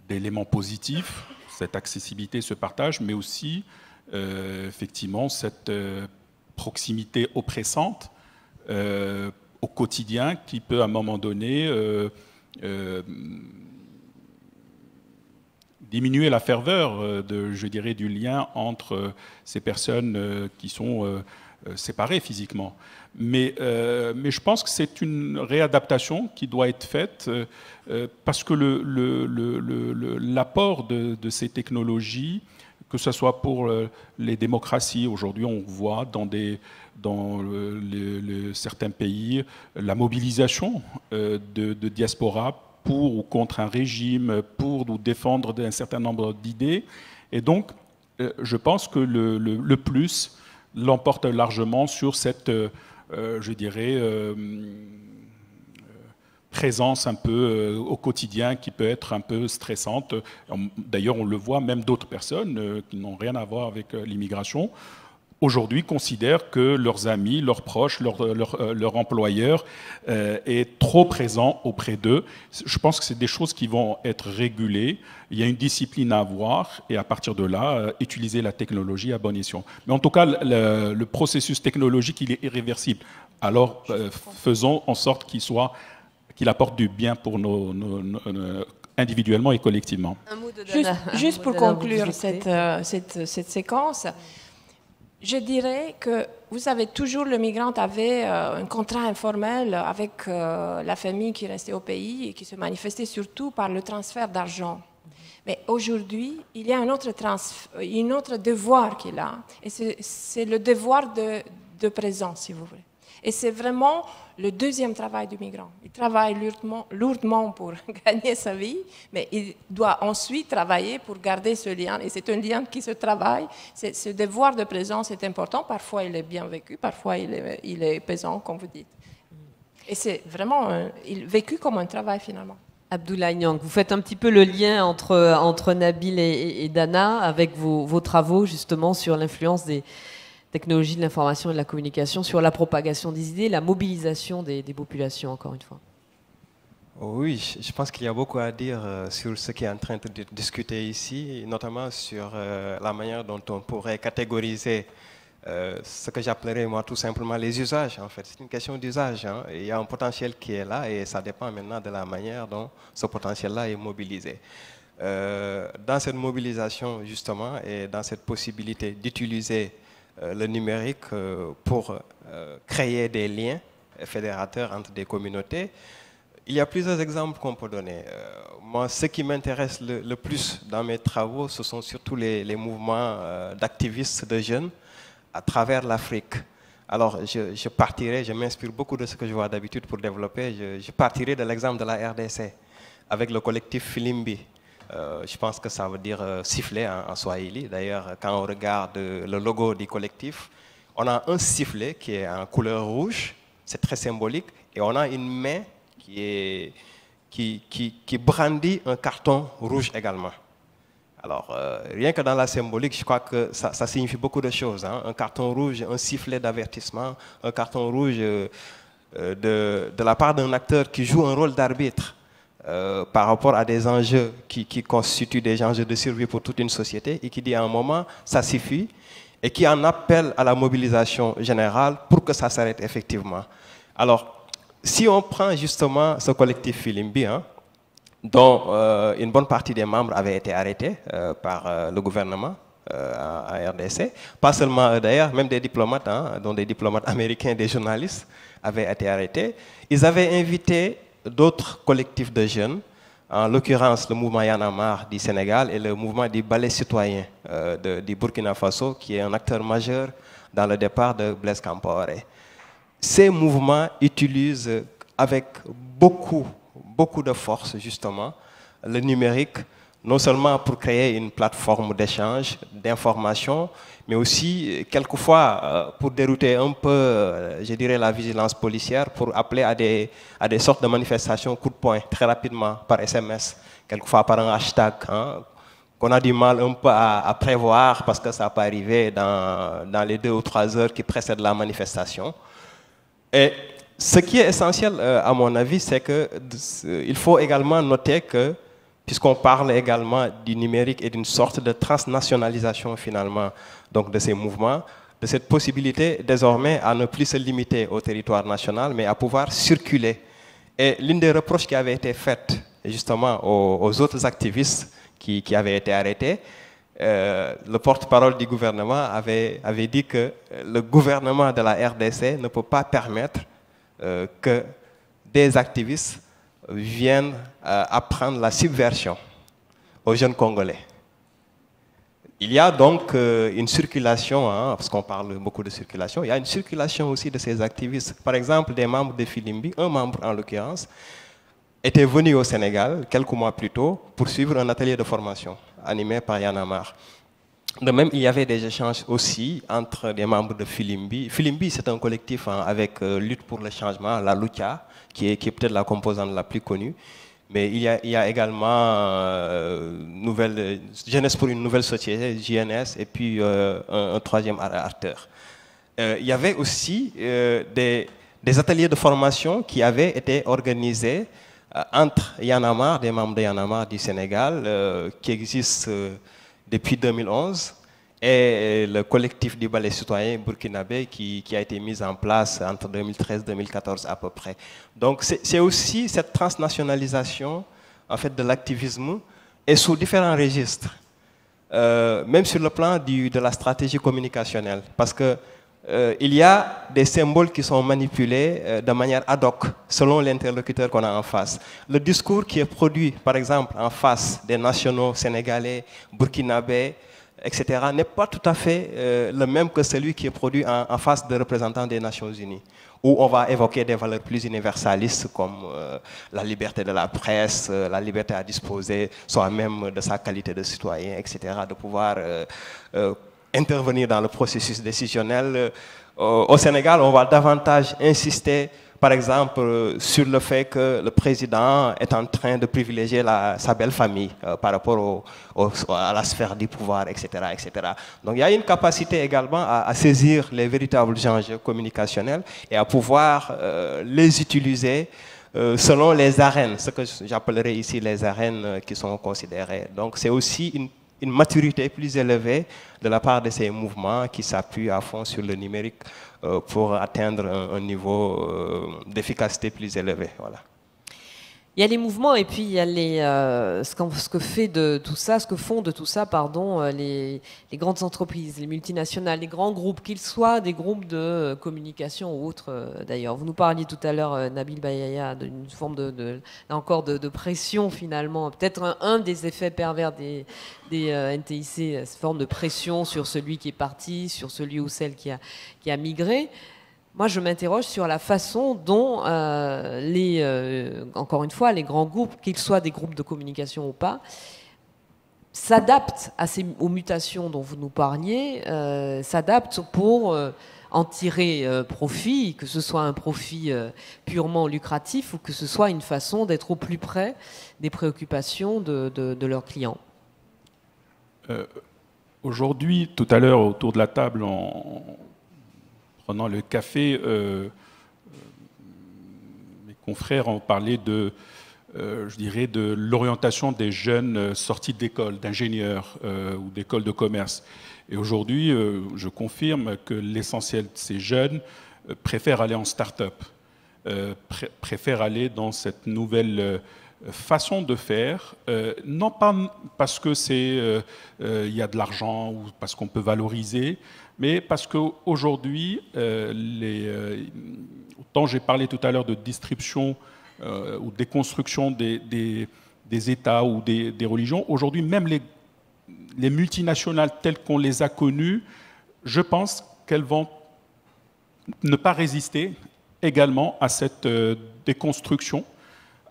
d'éléments positifs, cette accessibilité, ce partage, mais aussi, effectivement, cette proximité oppressante au quotidien qui peut, à un moment donné, diminuer la ferveur, je dirais, du lien entre ces personnes qui sont séparées physiquement. Mais je pense que c'est une réadaptation qui doit être faite parce que l'apport de ces technologies, que ce soit pour les démocraties, aujourd'hui on voit dans certains pays la mobilisation de diaspora pour ou contre un régime, pour ou défendre un certain nombre d'idées. Et donc, je pense que le plus l'emporte largement sur cette, je dirais, présence un peu au quotidien qui peut être un peu stressante. D'ailleurs, on le voit, même d'autres personnes qui n'ont rien à voir avec l'immigration, aujourd'hui considèrent que leurs amis, leurs proches, leur employeur est trop présent auprès d'eux. Je pense que c'est des choses qui vont être régulées. Il y a une discipline à avoir et à partir de là, utiliser la technologie à bon escient. Mais en tout cas, le processus technologique, il est irréversible. Alors, faisons en sorte qu'il apporte du bien pour individuellement et collectivement. Un mot de Dana. Juste pour conclure cette séquence, je dirais que, vous savez, toujours le migrant avait un contrat informel avec la famille qui restait au pays et qui se manifestait surtout par le transfert d'argent. Mais aujourd'hui, il y a un autre devoir qu'il a, et c'est le devoir de présence, si vous voulez. Et c'est vraiment le deuxième travail du migrant. Il travaille lourdement pour gagner sa vie, mais il doit ensuite travailler pour garder ce lien. Et c'est un lien qui se travaille. Ce devoir de présence est important. Parfois, il est bien vécu. Parfois, il est pesant, comme vous dites. Et c'est vraiment vécu comme un travail, finalement. Abdoulaye Niang, vous faites un petit peu le lien entre Nabil et Dana avec vos travaux, justement, sur l'influence des technologies de l'information et de la communication sur la propagation des idées, la mobilisation des populations, encore une fois. Oui, je pense qu'il y a beaucoup à dire sur ce qui est en train de discuter ici, notamment sur la manière dont on pourrait catégoriser ce que j'appellerais moi tout simplement les usages. En fait, c'est une question d'usage. Hein. Il y a un potentiel qui est là et ça dépend maintenant de la manière dont ce potentiel-là est mobilisé. Dans cette mobilisation, justement, et dans cette possibilité d'utiliser le numérique pour créer des liens fédérateurs entre des communautés, Il y a plusieurs exemples qu'on peut donner. Moi, ce qui m'intéresse le plus dans mes travaux, ce sont surtout les mouvements d'activistes de jeunes à travers l'Afrique. Alors, je m'inspire beaucoup de ce que je vois d'habitude pour développer. Je partirai de l'exemple de la RDC, avec le collectif Filimbi. Je pense que ça veut dire sifflet en swahili. D'ailleurs, quand on regarde le logo du collectif, on a un sifflet qui est en couleur rouge, c'est très symbolique, et on a une main qui brandit un carton rouge également. Alors, rien que dans la symbolique, je crois que ça signifie beaucoup de choses. Hein. Un carton rouge, un sifflet d'avertissement, un carton rouge de la part d'un acteur qui joue un rôle d'arbitre par rapport à des enjeux qui constituent des enjeux de survie pour toute une société et qui dit à un moment, ça suffit, et qui en appelle à la mobilisation générale pour que ça s'arrête effectivement. Alors, si on prend justement ce collectif Filimbi, hein, dont une bonne partie des membres avaient été arrêtés par le gouvernement à RDC, pas seulement d'ailleurs, même des diplomates, hein, dont des diplomates américains, des journalistes avaient été arrêtés. Ils avaient invité d'autres collectifs de jeunes, en l'occurrence le mouvement Y en a marre du Sénégal et le mouvement du Balai citoyen du Burkina Faso, qui est un acteur majeur dans le départ de Blaise Compaoré. Ces mouvements utilisent avec beaucoup de force, justement, le numérique, non seulement pour créer une plateforme d'échange, d'information, mais aussi, quelquefois, pour dérouter un peu, je dirais, la vigilance policière, pour appeler à des sortes de manifestations coup de poing, très rapidement, par SMS, quelquefois par un hashtag, hein, qu'on a du mal un peu à prévoir, parce que ça peut arriver dans les 2 ou 3 heures qui précèdent la manifestation. Et ce qui est essentiel, à mon avis, c'est qu'il faut également noter que, puisqu'on parle également du numérique et d'une sorte de transnationalisation finalement donc de ces mouvements, de cette possibilité désormais à ne plus se limiter au territoire national, mais à pouvoir circuler. Et l'une des reproches qui avait été faite justement aux autres activistes qui avaient été arrêtés, le porte-parole du gouvernement avait dit que le gouvernement de la RDC ne peut pas permettre que des activistes viennent apprendre la subversion aux jeunes Congolais. Il y a donc une circulation, hein, parce qu'on parle beaucoup de circulation, il y a une circulation aussi de ces activistes. Par exemple, des membres de Filimbi, un membre en l'occurrence, était venu au Sénégal quelques mois plus tôt pour suivre un atelier de formation animé par Y en a marre. De même, il y avait des échanges aussi entre des membres de Filimbi. Filimbi, c'est un collectif hein, avec lutte pour le changement, la Lucha, qui est peut-être la composante la plus connue. Mais il y a également Jeunesse pour une nouvelle société, JNS, et puis un troisième acteur. Il y avait aussi des ateliers de formation qui avaient été organisés entre Y en a marre, des membres de Y en a marre du Sénégal, qui existent depuis 2011, et le collectif du Balai citoyen burkinabé qui a été mis en place entre 2013 et 2014 à peu près. Donc c'est aussi cette transnationalisation en fait, de l'activisme et sous différents registres, même sur le plan de la stratégie communicationnelle, parce que il y a des symboles qui sont manipulés de manière ad hoc selon l'interlocuteur qu'on a en face. Le discours qui est produit, par exemple, en face des nationaux sénégalais, burkinabés, etc., n'est pas tout à fait le même que celui qui est produit en face de représentants des Nations Unies, où on va évoquer des valeurs plus universalistes comme la liberté de la presse, la liberté à disposer soi-même de sa qualité de citoyen, etc., de pouvoir intervenir dans le processus décisionnel. Au Sénégal, on va davantage insister, par exemple, sur le fait que le président est en train de privilégier sa belle famille par rapport à la sphère du pouvoir, etc., etc. Donc il y a une capacité également à saisir les véritables enjeux communicationnels et à pouvoir les utiliser selon les arènes, ce que j'appellerais ici les arènes qui sont considérées. Donc c'est aussi une maturité plus élevée de la part de ces mouvements qui s'appuient à fond sur le numérique pour atteindre un niveau d'efficacité plus élevé. Voilà. Il Il y a les mouvements et puis il y a ce que fait de tout ça, ce que font de tout ça, pardon, les grandes entreprises, les multinationales, les grands groupes, qu'ils soient des groupes de communication ou autres. D'ailleurs, vous nous parliez tout à l'heure, Nabil Bayaya, d'une forme là encore de pression finalement, peut-être un des effets pervers des NTIC, cette forme de pression sur celui qui est parti, sur celui ou celle qui a migré. Moi, je m'interroge sur la façon dont encore une fois, les grands groupes, qu'ils soient des groupes de communication ou pas, s'adaptent aux mutations dont vous nous parliez, s'adaptent pour en tirer profit, que ce soit un profit purement lucratif ou que ce soit une façon d'être au plus près des préoccupations de leurs clients. Aujourd'hui, tout à l'heure, autour de la table, pendant le café, mes confrères ont parlé je dirais, de l'orientation des jeunes sortis d'école, d'ingénieurs ou d'écoles de commerce. Et aujourd'hui, je confirme que l'essentiel de ces jeunes préfèrent aller en start-up, préfèrent aller dans cette nouvelle façon de faire, non pas parce que il y a de l'argent ou parce qu'on peut valoriser, mais parce qu'aujourd'hui, autant j'ai parlé tout à l'heure de distribution ou déconstruction des États ou des religions, aujourd'hui même les multinationales telles qu'on les a connues, je pense qu'elles vont ne pas résister également à cette déconstruction,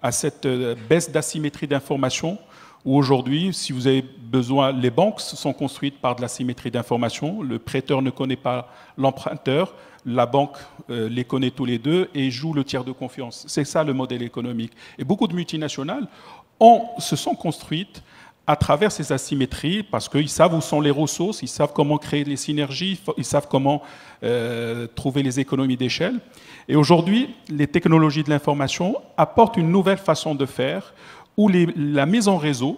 à cette baisse d'asymétrie d'information, où aujourd'hui, si vous avez besoin, les banques sont construites par de l'asymétrie d'information, le prêteur ne connaît pas l'emprunteur, la banque les connaît tous les deux et joue le tiers de confiance. C'est ça le modèle économique. Et beaucoup de multinationales se sont construites à travers ces asymétries, parce qu'ils savent où sont les ressources, ils savent comment créer les synergies, ils savent comment trouver les économies d'échelle. Et aujourd'hui, les technologies de l'information apportent une nouvelle façon de faire, où la mise en réseau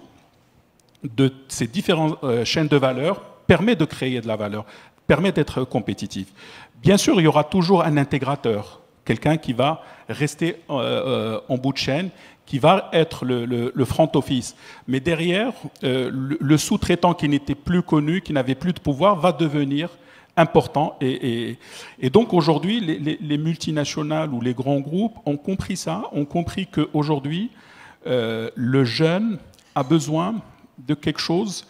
de ces différentes chaînes de valeur permet de créer de la valeur, permet d'être compétitif. Bien sûr, il y aura toujours un intégrateur, quelqu'un qui va rester en bout de chaîne, qui va être le front office. Mais derrière, le sous-traitant qui n'était plus connu, qui n'avait plus de pouvoir, va devenir important. Et donc aujourd'hui, les multinationales ou les grands groupes ont compris ça, ont compris qu'aujourd'hui, le jeune a besoin de quelque chose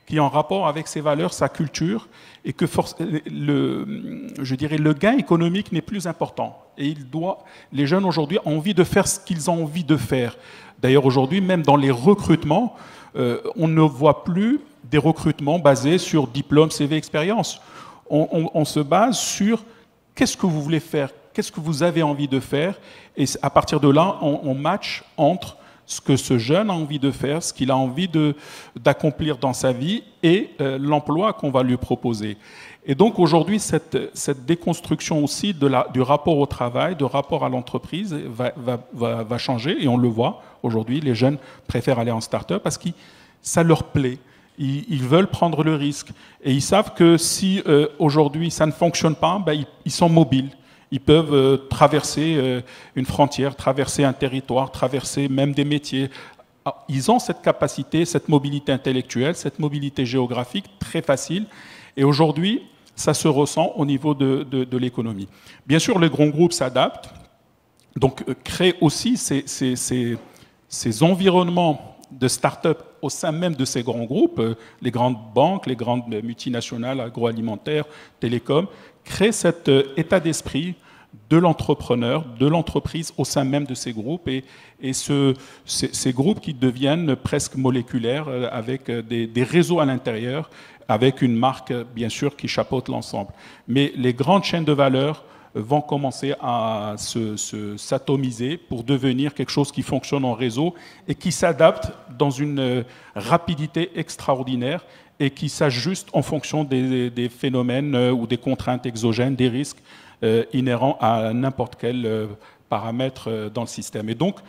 qui est en rapport avec ses valeurs, sa culture, et que je dirais, le gain économique n'est plus important. Et les jeunes aujourd'hui ont envie de faire ce qu'ils ont envie de faire. D'ailleurs, aujourd'hui, même dans les recrutements, on ne voit plus des recrutements basés sur diplôme, CV, expérience. On se base sur qu'est-ce que vous voulez faire, qu'est-ce que vous avez envie de faire, et à partir de là, on match entre ce que ce jeune a envie de faire, ce qu'il a envie d'accomplir dans sa vie et l'emploi qu'on va lui proposer. Et donc aujourd'hui, cette déconstruction aussi du rapport au travail, du rapport à l'entreprise va changer, et on le voit aujourd'hui, les jeunes préfèrent aller en start-up parce que ça leur plaît. Ils veulent prendre le risque. Et ils savent que si aujourd'hui ça ne fonctionne pas, ben, ils sont mobiles. Ils peuvent traverser une frontière, traverser un territoire, traverser même des métiers. Ils ont cette capacité, cette mobilité intellectuelle, cette mobilité géographique très facile. Et aujourd'hui, ça se ressent au niveau de l'économie. Bien sûr, les grands groupes s'adaptent, donc créent aussi ces environnements de start-up au sein même de ces grands groupes, les grandes banques, les grandes multinationales agroalimentaires, télécoms, créent cet état d'esprit de l'entrepreneur, de l'entreprise au sein même de ces groupes, et ces groupes qui deviennent presque moléculaires avec des réseaux à l'intérieur, avec une marque bien sûr qui chapeaute l'ensemble. Mais les grandes chaînes de valeur vont commencer à s'atomiser pour devenir quelque chose qui fonctionne en réseau et qui s'adapte dans une rapidité extraordinaire et qui s'ajuste en fonction des phénomènes ou des contraintes exogènes, des risques inhérents à n'importe quel paramètre dans le système. Et donc,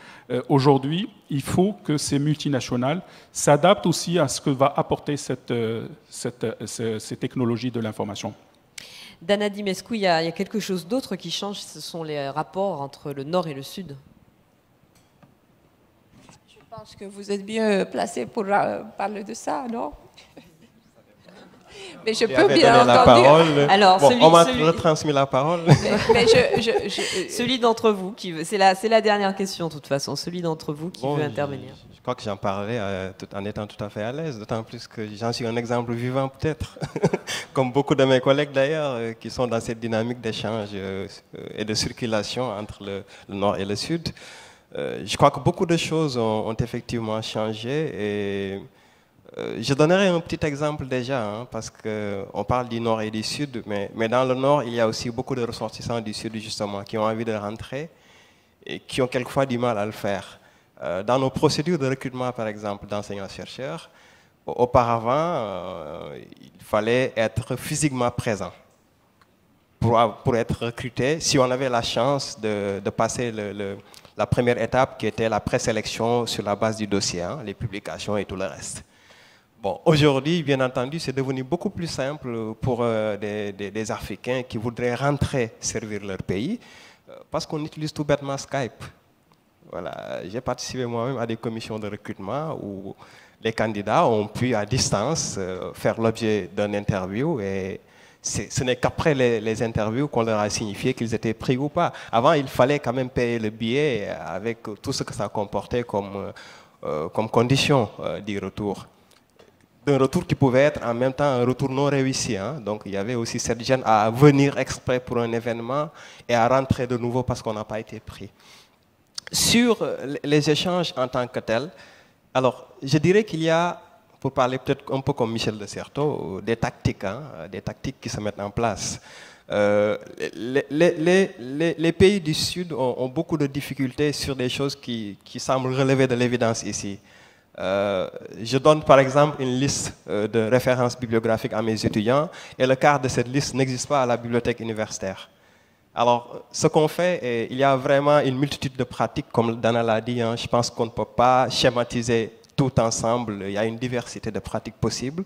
aujourd'hui, il faut que ces multinationales s'adaptent aussi à ce que va apporter ces technologies de l'information. Dana Dimescu, il y a quelque chose d'autre qui change, ce sont les rapports entre le Nord et le Sud. pense que vous êtes bien placé pour parler de ça, non? Mais je peux bien entendu. La parole. Alors, bon, on m'a retransmis la parole. Mais celui d'entre vous qui veut, c'est la dernière question de toute façon. Celui d'entre vous qui veut intervenir. Je crois que j'en parlerai en étant tout à fait à l'aise, d'autant plus que j'en suis un exemple vivant peut-être, comme beaucoup de mes collègues d'ailleurs, qui sont dans cette dynamique d'échange et de circulation entre le nord et le sud. Je crois que beaucoup de choses ont effectivement changé et je donnerai un petit exemple déjà, parce qu'on parle du nord et du sud, mais dans le nord, il y a aussi beaucoup de ressortissants du sud justement qui ont envie de rentrer et qui ont quelquefois du mal à le faire. Dans nos procédures de recrutement, par exemple, d'enseignants-chercheurs, auparavant, il fallait être physiquement présent pour être recruté si on avait la chance de passer la première étape qui était la présélection sur la base du dossier, les publications et tout le reste. Bon, aujourd'hui, bien entendu, c'est devenu beaucoup plus simple pour des Africains qui voudraient rentrer servir leur pays parce qu'on utilise tout bêtement Skype. Voilà, j'ai participé moi-même à des commissions de recrutement où les candidats ont pu à distance faire l'objet d'une interview et ce n'est qu'après les interviews qu'on leur a signifié qu'ils étaient pris ou pas. Avant, il fallait quand même payer le billet avec tout ce que ça comportait comme condition du retour. Un retour qui pouvait être en même temps un retour non réussi. Donc il y avait aussi cette gêne à venir exprès pour un événement et à rentrer de nouveau parce qu'on n'a pas été pris. Sur les échanges en tant que tels, alors je dirais qu'il y a, pour parler peut-être un peu comme Michel de Certeau, des tactiques qui se mettent en place. Les pays du Sud ont beaucoup de difficultés sur des choses qui semblent relever de l'évidence ici. Je donne par exemple une liste de références bibliographiques à mes étudiants et le quart de cette liste n'existe pas à la bibliothèque universitaire. Alors, ce qu'on fait, il y a vraiment une multitude de pratiques, comme Dana l'a dit, je pense qu'on ne peut pas schématiser tout ensemble, il y a une diversité de pratiques possibles.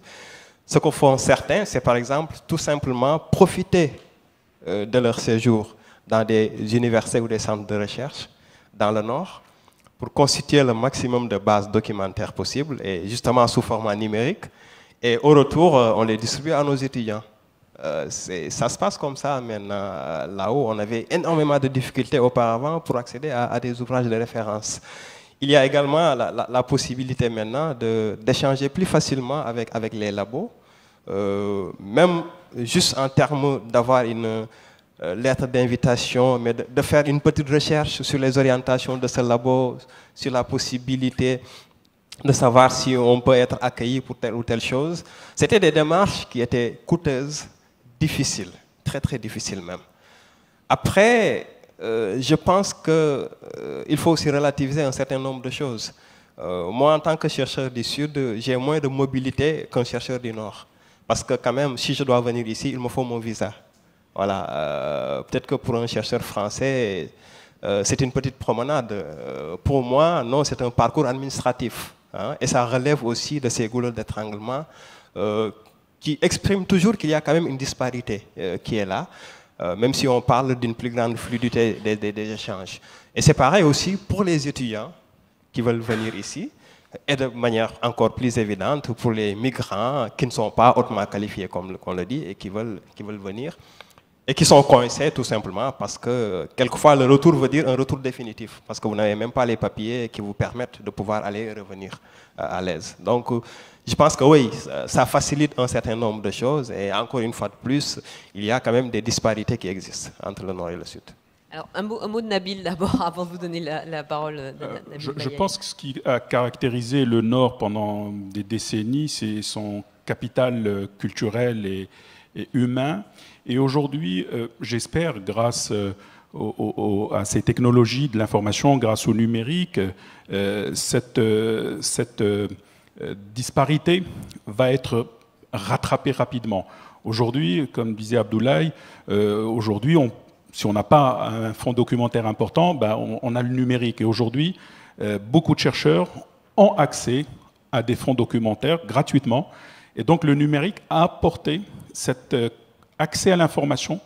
Ce que font certains, c'est par exemple tout simplement profiter de leur séjour dans des universités ou des centres de recherche dans le Nord, pour constituer le maximum de bases documentaires possibles, et justement sous format numérique. Et au retour, on les distribue à nos étudiants. Ça se passe comme ça maintenant. Là-haut, on avait énormément de difficultés auparavant pour accéder à des ouvrages de référence. Il y a également la possibilité maintenant d'échanger plus facilement avec les labos, même juste en termes d'avoir une lettre d'invitation, mais de faire une petite recherche sur les orientations de ce labo, sur la possibilité de savoir si on peut être accueilli pour telle ou telle chose. C'était des démarches qui étaient coûteuses, difficiles, très très difficiles même. Après, je pense qu'il faut aussi relativiser un certain nombre de choses. Moi, en tant que chercheur du Sud, j'ai moins de mobilité qu'un chercheur du Nord. Parce que quand même, si je dois venir ici, il me faut mon visa. Voilà, peut-être que pour un chercheur français, c'est une petite promenade. Pour moi, non, c'est un parcours administratif. Et ça relève aussi de ces goulots d'étranglement qui expriment toujours qu'il y a quand même une disparité qui est là, même si on parle d'une plus grande fluidité des échanges. Et c'est pareil aussi pour les étudiants qui veulent venir ici, et de manière encore plus évidente pour les migrants qui ne sont pas hautement qualifiés, comme on le dit, et qui veulent venir. Et qui sont coincés tout simplement parce que quelquefois le retour veut dire un retour définitif, parce que vous n'avez même pas les papiers qui vous permettent de pouvoir aller et revenir à l'aise. Donc je pense que oui, ça facilite un certain nombre de choses et encore une fois de plus, il y a quand même des disparités qui existent entre le Nord et le Sud. Alors un mot de Nabil d'abord avant de vous donner la parole. Je pense que ce qui a caractérisé le Nord pendant des décennies, c'est son capital culturel et humain. Et aujourd'hui, j'espère, grâce à ces technologies de l'information, grâce au numérique, cette disparité va être rattrapée rapidement. Aujourd'hui, comme disait Abdoulaye, aujourd'hui, si on n'a pas un fonds documentaire important, on a le numérique. Et aujourd'hui, beaucoup de chercheurs ont accès à des fonds documentaires gratuitement. Et donc le numérique a apporté cet accès à l'information.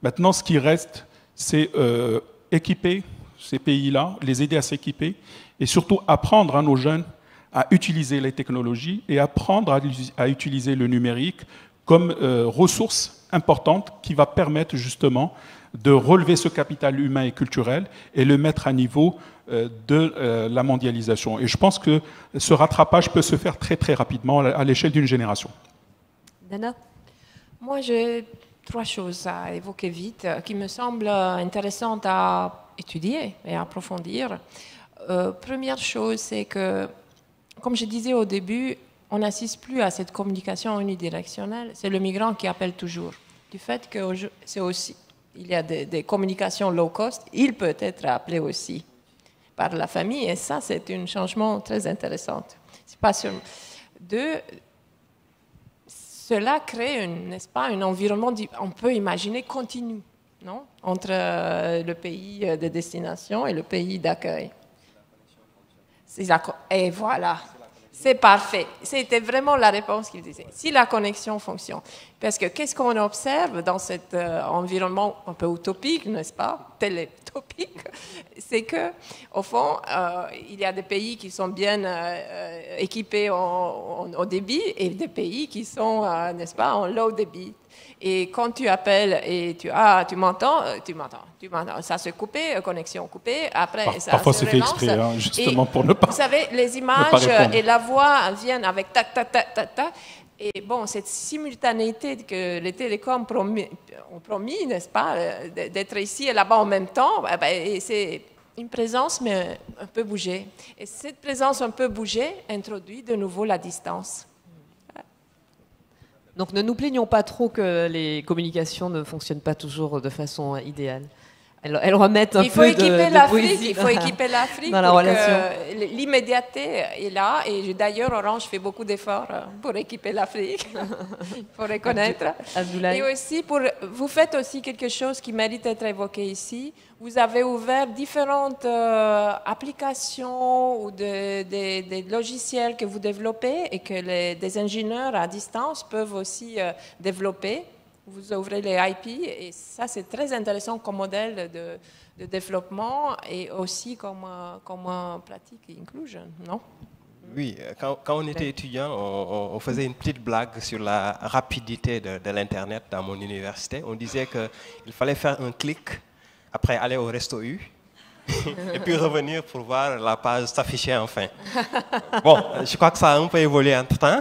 Maintenant, ce qui reste, c'est équiper ces pays-là, les aider à s'équiper et surtout apprendre à nos jeunes à utiliser les technologies et apprendre à utiliser le numérique comme ressource importante qui va permettre justement de relever ce capital humain et culturel et le mettre à niveau de la mondialisation. Et je pense que ce rattrapage peut se faire très très rapidement à l'échelle d'une génération. Dana ? Moi, j'ai 3 choses à évoquer vite qui me semblent intéressantes à étudier et à approfondir. Première chose, c'est que, comme je disais au début, on n'assiste plus à cette communication unidirectionnelle. C'est le migrant qui appelle toujours. Du fait que c'est aussi, il y a des communications low cost, il peut être appelé aussi par la famille, et ça, c'est un changement très intéressant. C'est pas sur... Cela crée, n'est-ce pas, un environnement, on peut imaginer, continu, non, entre le pays de destination et le pays d'accueil. Et voilà, c'est parfait. C'était vraiment la réponse qu'il disait. Si la connexion fonctionne. Parce que qu'est-ce qu'on observe dans cet environnement un peu utopique, n'est-ce pas, télétopique, c'est que au fond, il y a des pays qui sont bien équipés au débit et des pays qui sont, n'est-ce pas, en low débit. Et quand tu appelles et tu m'entends, ça se coupé, connexion coupée, après ça parfois se c'est fait relance. exprès, hein, justement pour ne pas. Vous savez, les images et la voix viennent avec tac tac tac tac tac. Et bon, cette simultanéité que les télécoms ont promis, n'est-ce pas, d'être ici et là-bas en même temps, c'est une présence mais un peu bougée. Et cette présence un peu bougée introduit de nouveau la distance. Donc ne nous plaignons pas trop que les communications ne fonctionnent pas toujours de façon idéale. Elles remettent un peu de poésie. Il faut équiper l'Afrique dans la pour relation. que l'immédiateté est là. Et d'ailleurs, Orange fait beaucoup d'efforts pour équiper l'Afrique, il faut reconnaître. Abdoulaye. Et aussi, vous faites aussi quelque chose qui mérite d'être évoqué ici. Vous avez ouvert différentes applications ou des logiciels que vous développez et que des ingénieurs à distance peuvent aussi développer. Vous ouvrez les IP et ça, c'est très intéressant comme modèle de développement et aussi comme pratique inclusion, non? Oui, quand on était étudiant, on faisait une petite blague sur la rapidité de l'Internet dans mon université. On disait qu'il fallait faire un clic, après aller au Resto U, et puis revenir pour voir la page s'afficher enfin. Bon, je crois que ça a un peu évolué entre-temps.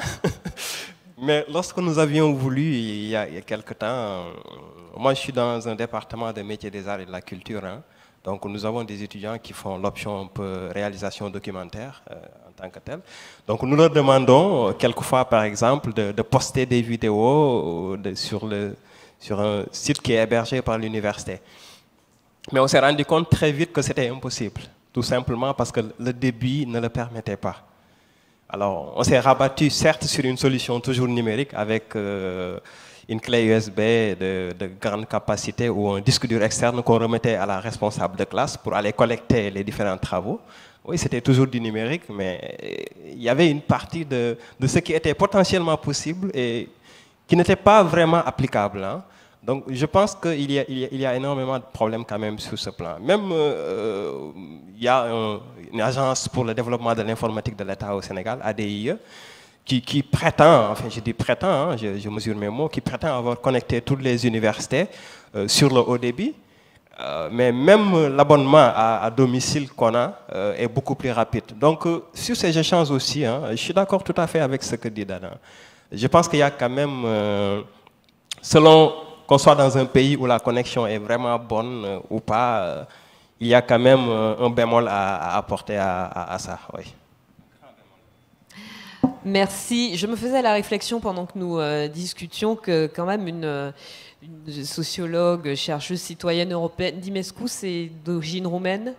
Mais lorsque nous avions voulu, il y a quelque temps, moi je suis dans un département de métiers des arts et de la culture, hein, donc nous avons des étudiants qui font l'option un peu réalisation documentaire en tant que tel. Donc nous leur demandons quelquefois par exemple de poster des vidéos sur un site qui est hébergé par l'université. Mais on s'est rendu compte très vite que c'était impossible, tout simplement parce que le débit ne le permettait pas. Alors, on s'est rabattu certes sur une solution toujours numérique avec une clé USB de grande capacité ou un disque dur externe qu'on remettait à la responsable de classe pour aller collecter les différents travaux. Oui, c'était toujours du numérique, mais il y avait une partie de ce qui était potentiellement possible et qui n'était pas vraiment applicable, hein. Donc, je pense qu'il y a énormément de problèmes quand même sur ce plan. Même, il y a une agence pour le développement de l'informatique de l'État au Sénégal, ADIE, qui prétend, enfin je dis prétend, hein, je mesure mes mots, qui prétend avoir connecté toutes les universités sur le haut débit. Mais même l'abonnement à domicile qu'on a est beaucoup plus rapide. Donc, sur ces échanges aussi, hein, je suis d'accord tout à fait avec ce que dit Dana. Je pense qu'il y a quand même, selon qu'on soit dans un pays où la connexion est vraiment bonne ou pas, il y a quand même un bémol à apporter à ça. Oui. Merci. Je me faisais la réflexion pendant que nous discutions que quand même une sociologue, chercheuse citoyenne européenne, Dimescu, c'est d'origine roumaine.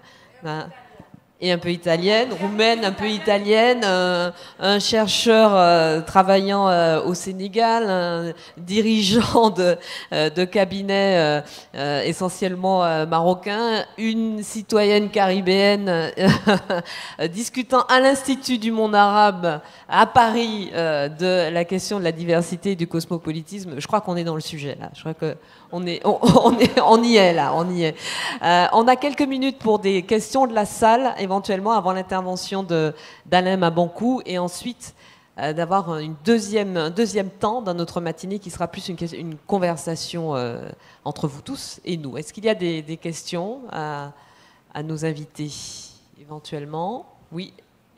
et un peu italienne, roumaine, un peu italienne, un chercheur travaillant au Sénégal, un dirigeant de cabinet essentiellement marocain, une citoyenne caribéenne discutant à l'Institut du monde arabe à Paris de la question de la diversité et du cosmopolitisme. Je crois qu'on est dans le sujet là. Je crois que on y est là, on y est. On a quelques minutes pour des questions de la salle, éventuellement avant l'intervention d'Alain Mabanckou, et ensuite d'avoir un deuxième temps dans notre matinée qui sera plus une conversation entre vous tous et nous. Est-ce qu'il y a des questions à nos invités, éventuellement? Oui,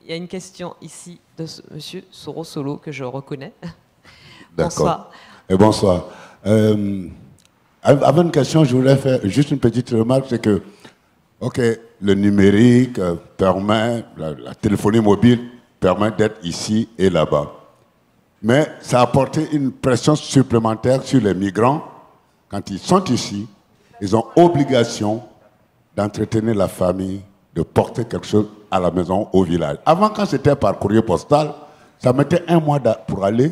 il y a une question ici de Monsieur Soro Solo que je reconnais. Bonsoir. Et bonsoir. Avant une question, je voulais faire juste une petite remarque, c'est que, ok, le numérique permet, la téléphonie mobile permet d'être ici et là-bas. Mais ça a apporté une pression supplémentaire sur les migrants. Quand ils sont ici, ils ont obligation d'entretenir la famille, de porter quelque chose à la maison, au village. Avant, quand c'était par courrier postal, ça mettait 1 mois pour aller,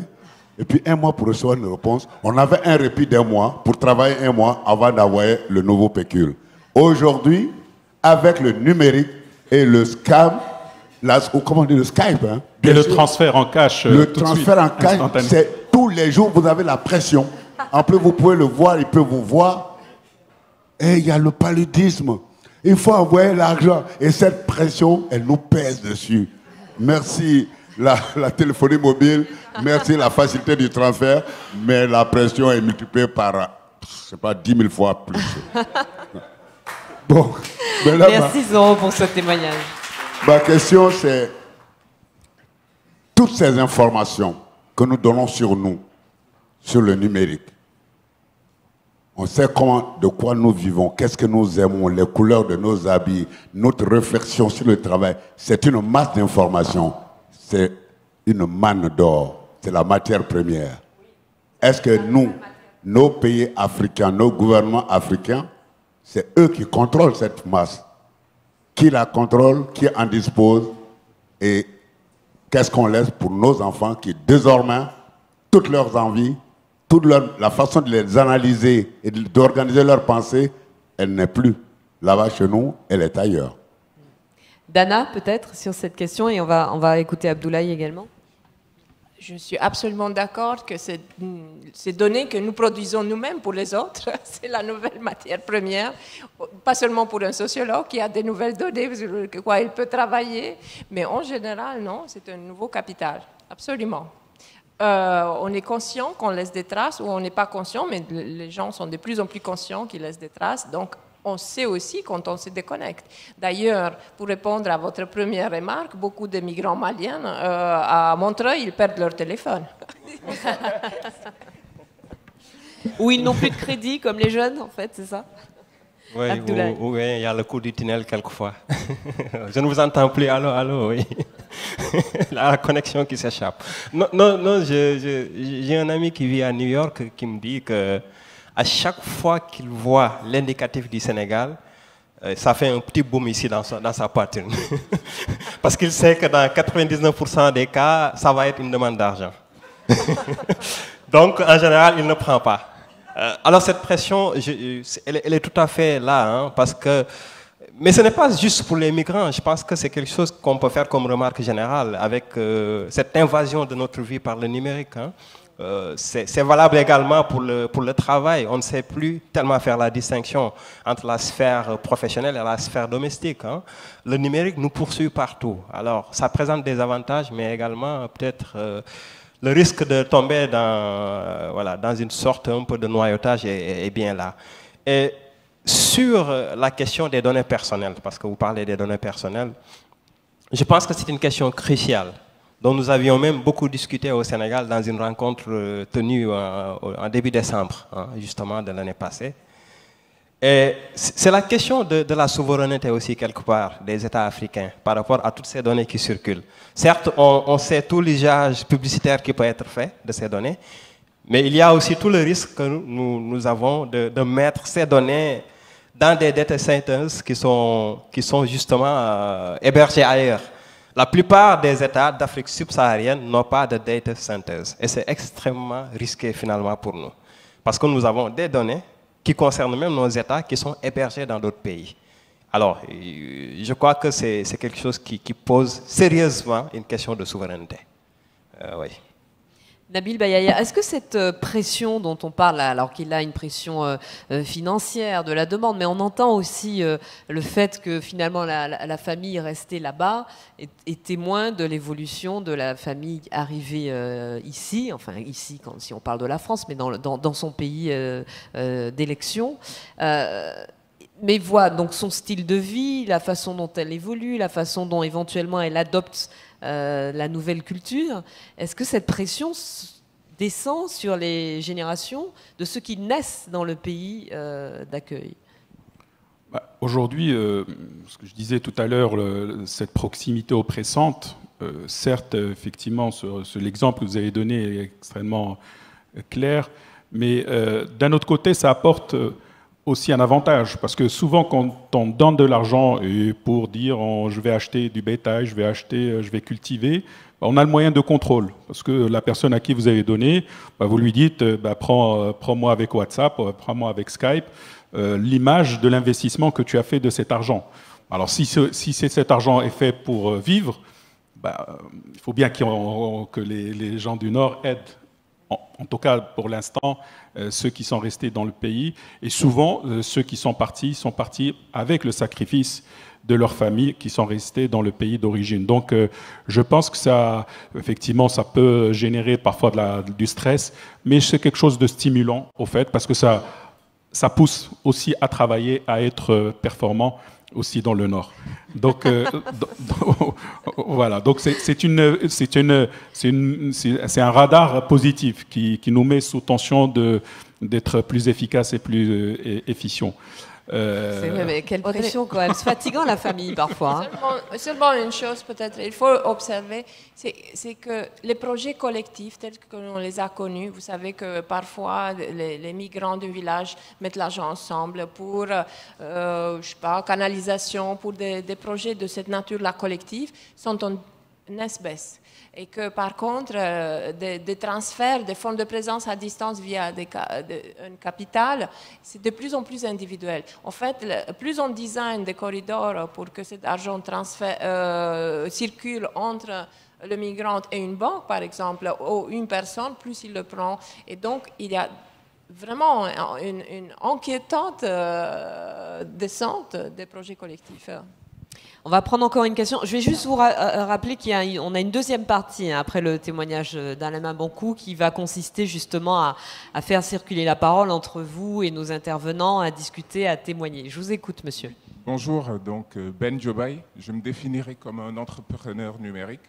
et puis 1 mois pour recevoir une réponse. On avait un répit d'1 mois pour travailler 1 mois avant d'envoyer le nouveau pécule. Aujourd'hui, avec le numérique et le scam, comment on dit, le Skype, hein, et le transfert en cash. Le transfert en cash, c'est tous les jours, vous avez la pression. En plus, vous pouvez le voir, il peut vous voir. Et il y a le paludisme. Il faut envoyer l'argent. Et cette pression, elle nous pèse dessus. Merci la téléphonie mobile, merci la facilité du transfert, mais la pression est multipliée par, je sais pas, 10 000 fois plus. Bon, là, merci Zoro pour ce témoignage. Ma question, c'est toutes ces informations que nous donnons sur nous, sur le numérique. On sait de quoi nous vivons, qu'est-ce que nous aimons, les couleurs de nos habits, notre réflexion sur le travail. C'est une masse d'informations. C'est une manne d'or. C'est la matière première. Est-ce que nous, nos pays africains, nos gouvernements africains, c'est eux qui contrôlent cette masse? Qui la contrôle, qui en dispose, et qu'est-ce qu'on laisse pour nos enfants qui, désormais, toutes leurs envies, la façon de les analyser et d'organiser leurs pensées, elle n'est plus là-bas chez nous, elle est ailleurs. Dana, peut-être, sur cette question, et on va écouter Abdoulaye également. Je suis absolument d'accord que ces données que nous produisons nous-mêmes pour les autres, c'est la nouvelle matière première, pas seulement pour un sociologue qui a des nouvelles données sur quoi il peut travailler, mais en général, non, c'est un nouveau capital, absolument. On est conscient qu'on laisse des traces, ou on n'est pas conscient, mais les gens sont de plus en plus conscients qu'ils laissent des traces, donc on sait aussi quand on se déconnecte. D'ailleurs, pour répondre à votre première remarque, beaucoup de migrants maliens à Montreuil, ils perdent leur téléphone. Ou ils n'ont plus de crédit, comme les jeunes, en fait, c'est ça? Oui, il y a le coup du tunnel quelquefois. Je ne vous entends plus, allô, oui. La connexion qui s'échappe. Non, j'ai un ami qui vit à New York qui me dit que à chaque fois qu'il voit l'indicatif du Sénégal, ça fait un petit boom ici dans sa poitrine. Parce qu'il sait que dans 99% des cas, ça va être une demande d'argent. Donc, en général, il ne prend pas. Alors, cette pression, elle est tout à fait là, hein, parce que... Mais ce n'est pas juste pour les migrants. Je pense que c'est quelque chose qu'on peut faire comme remarque générale avec cette invasion de notre vie par le numérique, hein. C'est valable également pour le travail. On ne sait plus tellement faire la distinction entre la sphère professionnelle et la sphère domestique, hein. Le numérique nous poursuit partout. Alors, ça présente des avantages, mais également peut-être le risque de tomber dans une sorte un peu de noyautage est bien là. Et sur la question des données personnelles, parce que vous parlez des données personnelles, je pense que c'est une question cruciale, dont nous avions même beaucoup discuté au Sénégal dans une rencontre tenue en début décembre, hein, justement, de l'année passée. Et c'est la question de la souveraineté aussi, quelque part, des États africains par rapport à toutes ces données qui circulent. Certes, on sait tout l'usage publicitaire qui peut être fait de ces données, mais il y a aussi tout le risque que nous avons de mettre ces données dans des data centers qui sont justement hébergés ailleurs. La plupart des États d'Afrique subsaharienne n'ont pas de data centers et c'est extrêmement risqué finalement pour nous. Parce que nous avons des données qui concernent même nos États qui sont hébergés dans d'autres pays. Alors, je crois que c'est quelque chose qui pose sérieusement une question de souveraineté. Oui. Nabil Bayaya, est-ce que cette pression dont on parle, alors qu'il a une pression financière de la demande, mais on entend aussi le fait que finalement la famille restée là-bas est témoin de l'évolution de la famille arrivée ici, enfin ici si on parle de la France, mais dans son pays d'élection, mais voit donc son style de vie, la façon dont elle évolue, la façon dont éventuellement elle adopte la nouvelle culture. Est-ce que cette pression descend sur les générations de ceux qui naissent dans le pays d'accueil? Aujourd'hui, ce que je disais tout à l'heure, cette proximité oppressante, certes, effectivement, l'exemple que vous avez donné est extrêmement clair, mais d'un autre côté, ça apporte aussi un avantage, parce que souvent quand on donne de l'argent et pour dire je vais acheter du bétail, je vais cultiver, on a le moyen de contrôle, parce que la personne à qui vous avez donné, vous lui dites prends-moi avec WhatsApp, prends-moi avec Skype l'image de l'investissement que tu as fait de cet argent. Alors si cet argent est fait pour vivre, il faut bien que les gens du Nord aident. En tout cas, pour l'instant, ceux qui sont restés dans le pays. Et souvent, ceux qui sont partis avec le sacrifice de leur famille qui sont restés dans le pays d'origine. Donc, je pense que ça, effectivement, ça peut générer parfois du stress, mais c'est quelque chose de stimulant, au fait, parce que ça pousse aussi à travailler, à être performant aussi dans le Nord. Donc, voilà. Donc, c'est un radar positif qui nous met sous tension d'être plus efficace et plus efficient. C'est vrai, mais quelle pression quand même. C'est fatigant la famille parfois. Seulement une chose peut-être, il faut observer, c'est que les projets collectifs tels que l'on les a connus, vous savez que parfois les migrants du village mettent l'argent ensemble pour, je sais pas, canalisation, pour des projets de cette nature-là collective, sont en baisse. Et que par contre, des transferts, des formes de présence à distance via une capitale, c'est de plus en plus individuel. En fait, plus on design des corridors pour que cet argent circule entre le migrant et une banque, par exemple, ou une personne, plus il le prend. Et donc, il y a vraiment une inquiétante descente des projets collectifs. On va prendre encore une question. Je vais juste vous rappeler qu'on a une deuxième partie après le témoignage d'Alain Bonkou qui va consister justement à faire circuler la parole entre vous et nos intervenants, à discuter, à témoigner. Je vous écoute, monsieur. Bonjour, donc Ben Jobaï. Je me définirais comme un entrepreneur numérique.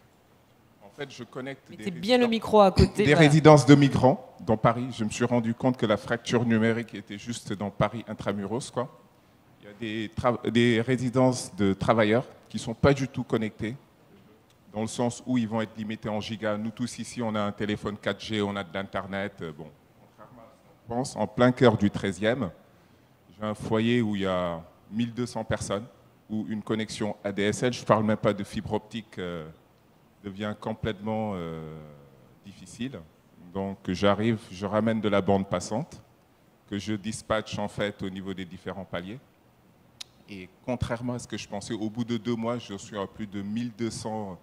En fait, je connecte bien le micro à côté. Des résidences de migrants dans Paris. Je me suis rendu compte que la fracture numérique était juste dans Paris intramuros, quoi. Il y a des résidences de travailleurs qui ne sont pas du tout connectés, dans le sens où ils vont être limités en gigas. Nous tous ici, on a un téléphone 4G, on a de l'Internet. Bon, contrairement à ce qu'on pense, en plein cœur du 13e, j'ai un foyer où il y a 1200 personnes, où une connexion ADSL, je ne parle même pas de fibre optique, devient complètement difficile. Donc j'arrive, je ramène de la bande passante, que je dispatche en fait au niveau des différents paliers. Et contrairement à ce que je pensais, au bout de 2 mois, je suis à plus de 1200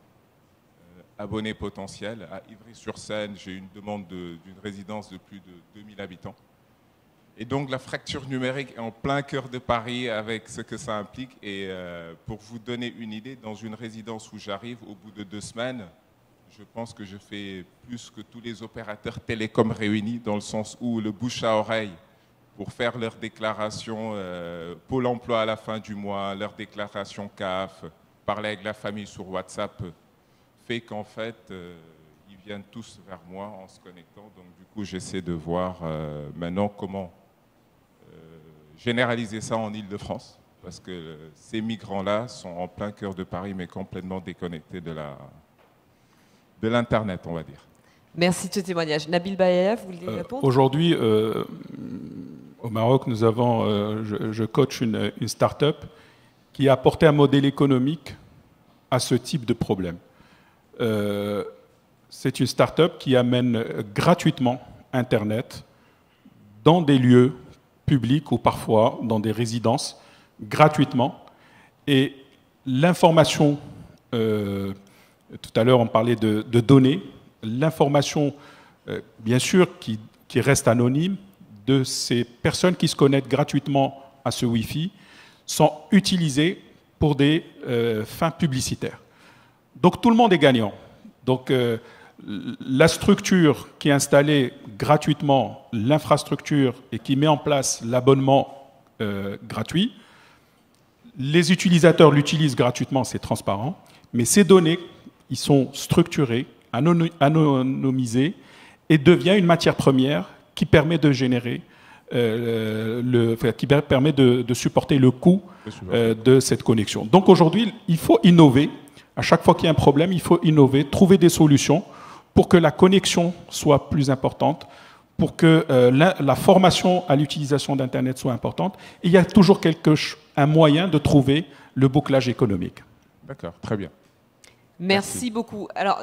abonnés potentiels. À Ivry-sur-Seine, j'ai une demande d'une résidence de plus de 2000 habitants. Et donc la fracture numérique est en plein cœur de Paris avec ce que ça implique. Et pour vous donner une idée, dans une résidence où j'arrive, au bout de 2 semaines, je pense que je fais plus que tous les opérateurs télécoms réunis, dans le sens où le bouche à oreille, pour faire leur déclaration Pôle emploi à la fin du mois, leur déclaration CAF, parler avec la famille sur WhatsApp, fait qu'en fait, ils viennent tous vers moi en se connectant. Donc du coup, j'essaie de voir maintenant comment généraliser ça en Île-de-France, parce que ces migrants-là sont en plein cœur de Paris, mais complètement déconnectés de l'Internet, on va dire. Merci de ce témoignage. Nabil Bayaya, vous voulez répondre ? Aujourd'hui, Au Maroc, nous avons, je coach une start-up qui a apporté un modèle économique à ce type de problème. C'est une start-up qui amène gratuitement Internet dans des lieux publics ou parfois dans des résidences, gratuitement. Et l'information, tout à l'heure on parlait de données, l'information, bien sûr, qui reste anonyme, de ces personnes qui se connectent gratuitement à ce Wi-Fi, sont utilisées pour des fins publicitaires. Donc tout le monde est gagnant. Donc la structure qui est installée gratuitement, l'infrastructure, et qui met en place l'abonnement gratuit, les utilisateurs l'utilisent gratuitement, c'est transparent, mais ces données, ils sont structurées, anonymisées, et devient une matière première qui permet de générer, qui permet de supporter le coût de cette connexion. Donc aujourd'hui, il faut innover. À chaque fois qu'il y a un problème, il faut innover, trouver des solutions pour que la connexion soit plus importante, pour que la formation à l'utilisation d'Internet soit importante. Et il y a toujours un moyen de trouver le bouclage économique. D'accord, très bien. Merci beaucoup. Alors,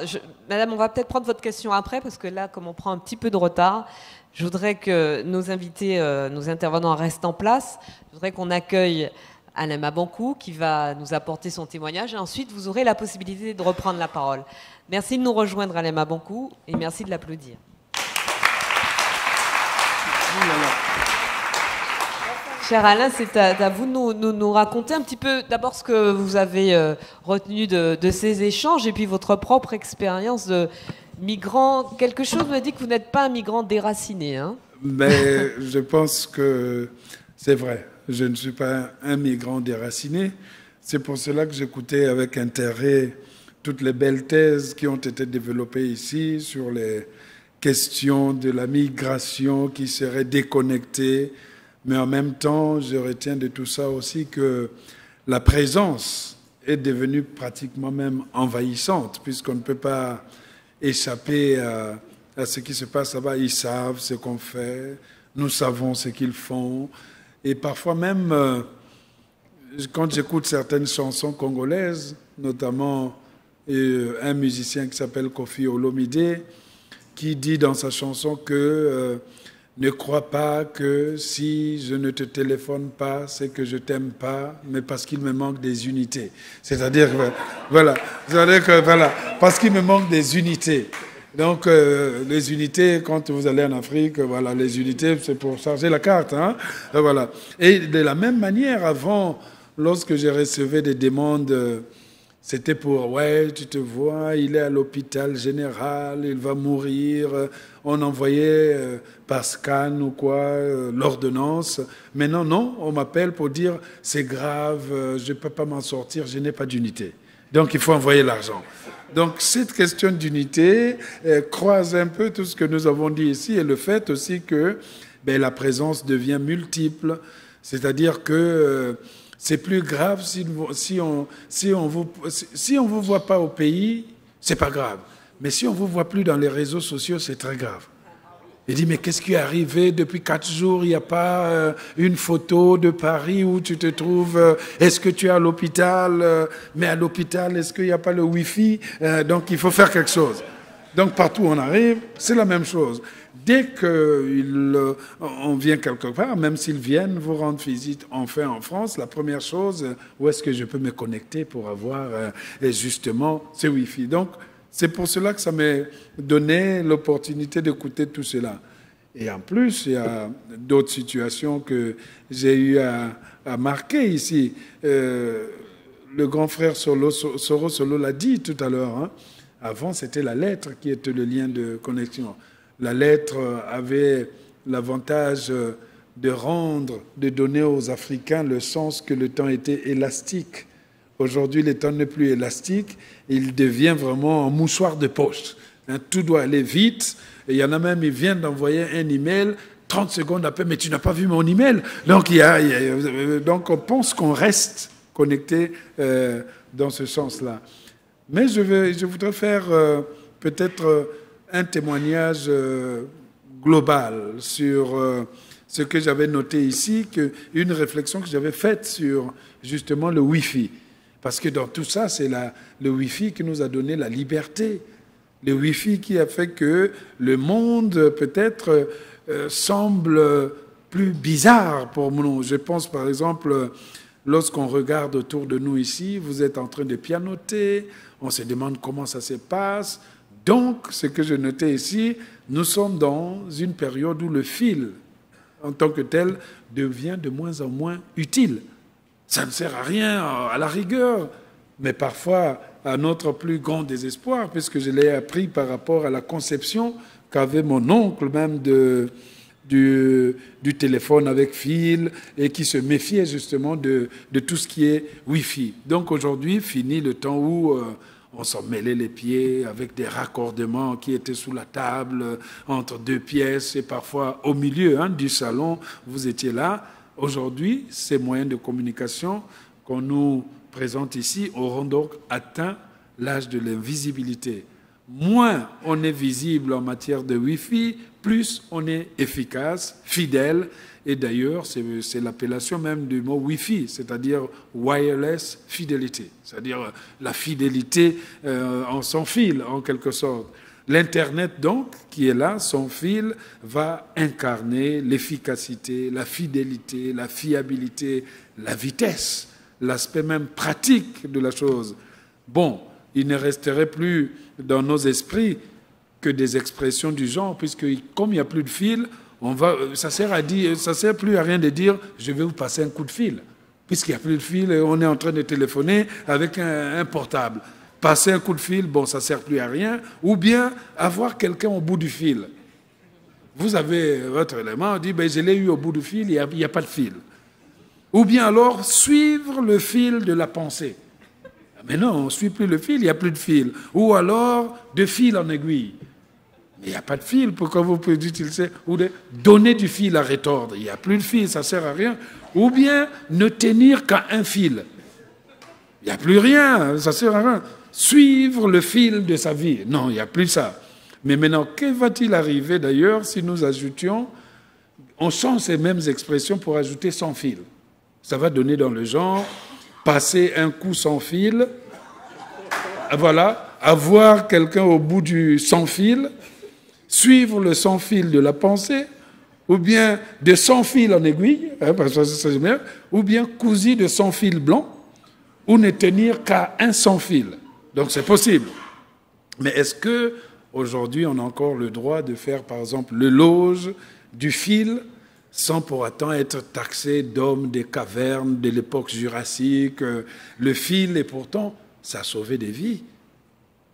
Madame, on va peut-être prendre votre question après, parce que là, comme on prend un petit peu de retard, je voudrais que nos invités, nos intervenants restent en place. Je voudrais qu'on accueille Alain Mabankou, qui va nous apporter son témoignage. Et ensuite, vous aurez la possibilité de reprendre la parole. Merci de nous rejoindre, Alain Mabankou, et merci de l'applaudir. Cher Alain, c'est à vous de nous raconter un petit peu d'abord ce que vous avez retenu de ces échanges et puis votre propre expérience de migrant. Quelque chose me dit que vous n'êtes pas un migrant déraciné. Hein? Mais je pense que c'est vrai. Je ne suis pas un migrant déraciné. C'est pour cela que j'écoutais avec intérêt toutes les belles thèses qui ont été développées ici sur les questions de la migration qui serait déconnectée. Mais en même temps, je retiens de tout ça aussi que la présence est devenue pratiquement même envahissante, puisqu'on ne peut pas échapper à ce qui se passe là-bas. Ils savent ce qu'on fait, nous savons ce qu'ils font. Et parfois même, quand j'écoute certaines chansons congolaises, notamment un musicien qui s'appelle Kofi Olomide, qui dit dans sa chanson que ne crois pas que si je ne te téléphone pas, c'est que je t'aime pas, mais parce qu'il me manque des unités. C'est-à-dire que, voilà, parce qu'il me manque des unités. Donc, les unités, quand vous allez en Afrique, voilà, les unités, c'est pour charger la carte. Hein, voilà. Et de la même manière, avant, lorsque j'ai reçu des demandes, c'était pour, ouais, tu te vois, il est à l'hôpital général, il va mourir. On envoyait par scan ou quoi, l'ordonnance. Maintenant, non, on m'appelle pour dire, c'est grave, je ne peux pas m'en sortir, je n'ai pas d'unité. Donc, il faut envoyer l'argent. Donc, cette question d'unité croise un peu tout ce que nous avons dit ici et le fait aussi que la présence devient multiple. C'est-à-dire que c'est plus grave si on vous voit pas au pays, c'est pas grave. Mais si on vous voit plus dans les réseaux sociaux, c'est très grave. Il dit, mais qu'est-ce qui est arrivé depuis 4 jours? Il n'y a pas une photo de Paris où tu te trouves. Est-ce que tu es à l'hôpital? Mais à l'hôpital, est-ce qu'il n'y a pas le Wi-Fi? Donc, il faut faire quelque chose. Donc, partout où on arrive, c'est la même chose. Dès qu'on vient quelque part, même s'ils viennent vous rendre visite enfin en France, la première chose, où est-ce que je peux me connecter pour avoir justement ce Wi-Fi? Donc, c'est pour cela que ça m'a donné l'opportunité d'écouter tout cela. Et en plus, il y a d'autres situations que j'ai eu à marquer ici. Le grand frère Soro Solo l'a dit tout à l'heure. Hein. Avant, c'était la lettre qui était le lien de connexion. La lettre avait l'avantage de donner aux Africains le sens que le temps était élastique. Aujourd'hui, le temps n'est plus élastique, il devient vraiment un mouchoir de poche. Hein, tout doit aller vite. Et il y en a même, ils viennent d'envoyer un email, 30 secondes après, mais tu n'as pas vu mon email. Donc, donc on pense qu'on reste connecté dans ce sens-là. Mais je voudrais faire peut-être un témoignage global sur ce que j'avais noté ici, une réflexion que j'avais faite sur justement le Wi-Fi. Parce que dans tout ça, c'est le Wi-Fi qui nous a donné la liberté. Le Wi-Fi qui a fait que le monde peut-être semble plus bizarre pour nous. Je pense par exemple, lorsqu'on regarde autour de nous ici, vous êtes en train de pianoter, on se demande comment ça se passe. Donc, ce que je notais ici, nous sommes dans une période où le fil, en tant que tel, devient de moins en moins utile. Ça ne sert à rien à la rigueur, mais parfois à notre plus grand désespoir, puisque je l'ai appris par rapport à la conception qu'avait mon oncle même du téléphone avec fil et qui se méfiait justement de tout ce qui est Wi-Fi. Donc aujourd'hui, fini le temps où on s'en mêlait les pieds avec des raccordements qui étaient sous la table, entre deux pièces et parfois au milieu du salon, vous étiez là. Aujourd'hui, ces moyens de communication qu'on nous présente ici auront donc atteint l'âge de l'invisibilité. Moins on est visible en matière de Wi-Fi, plus on est efficace, fidèle. Et d'ailleurs, c'est l'appellation même du mot Wi-Fi, c'est-à-dire wireless fidelity, c'est-à-dire la fidélité en sans fil, en quelque sorte. L'Internet, donc, qui est là, son fil, va incarner l'efficacité, la fidélité, la fiabilité, la vitesse, l'aspect même pratique de la chose. Bon, il ne resterait plus dans nos esprits que des expressions du genre, puisque comme il n'y a plus de fil, ça sert plus à rien de dire « je vais vous passer un coup de fil ». Puisqu'il n'y a plus de fil, on est en train de téléphoner avec un portable. Passer un coup de fil, bon, ça ne sert plus à rien. Ou bien avoir quelqu'un au bout du fil. Vous avez votre élément, on dit ben, « je l'ai eu au bout du fil, il n'y a pas de fil ». Ou bien alors suivre le fil de la pensée. Mais non, on ne suit plus le fil, il n'y a plus de fil. Ou alors de fil en aiguille. Mais il n'y a pas de fil, pourquoi vous pouvez utiliser ou de donner du fil à retordre. Il n'y a plus de fil, ça ne sert à rien. Ou bien ne tenir qu'à un fil. Il n'y a plus rien, ça ne sert à rien. Suivre le fil de sa vie. Non, il n'y a plus ça. Mais maintenant, que va-t-il arriver d'ailleurs si nous ajoutions, on change ces mêmes expressions pour ajouter sans fil. Ça va donner dans le genre, passer un coup sans fil, voilà, avoir quelqu'un au bout du sans fil, suivre le sans fil de la pensée, ou bien de sans fil en aiguille, parce que c'est bien, ou bien cousu de sans fil blanc, ou ne tenir qu'à un sans fil. Donc c'est possible. Mais est-ce que aujourd'hui on a encore le droit de faire par exemple l'éloge du fil sans pour autant être taxé d'hommes des cavernes de l'époque jurassique? Le fil, et pourtant, ça a sauvé des vies.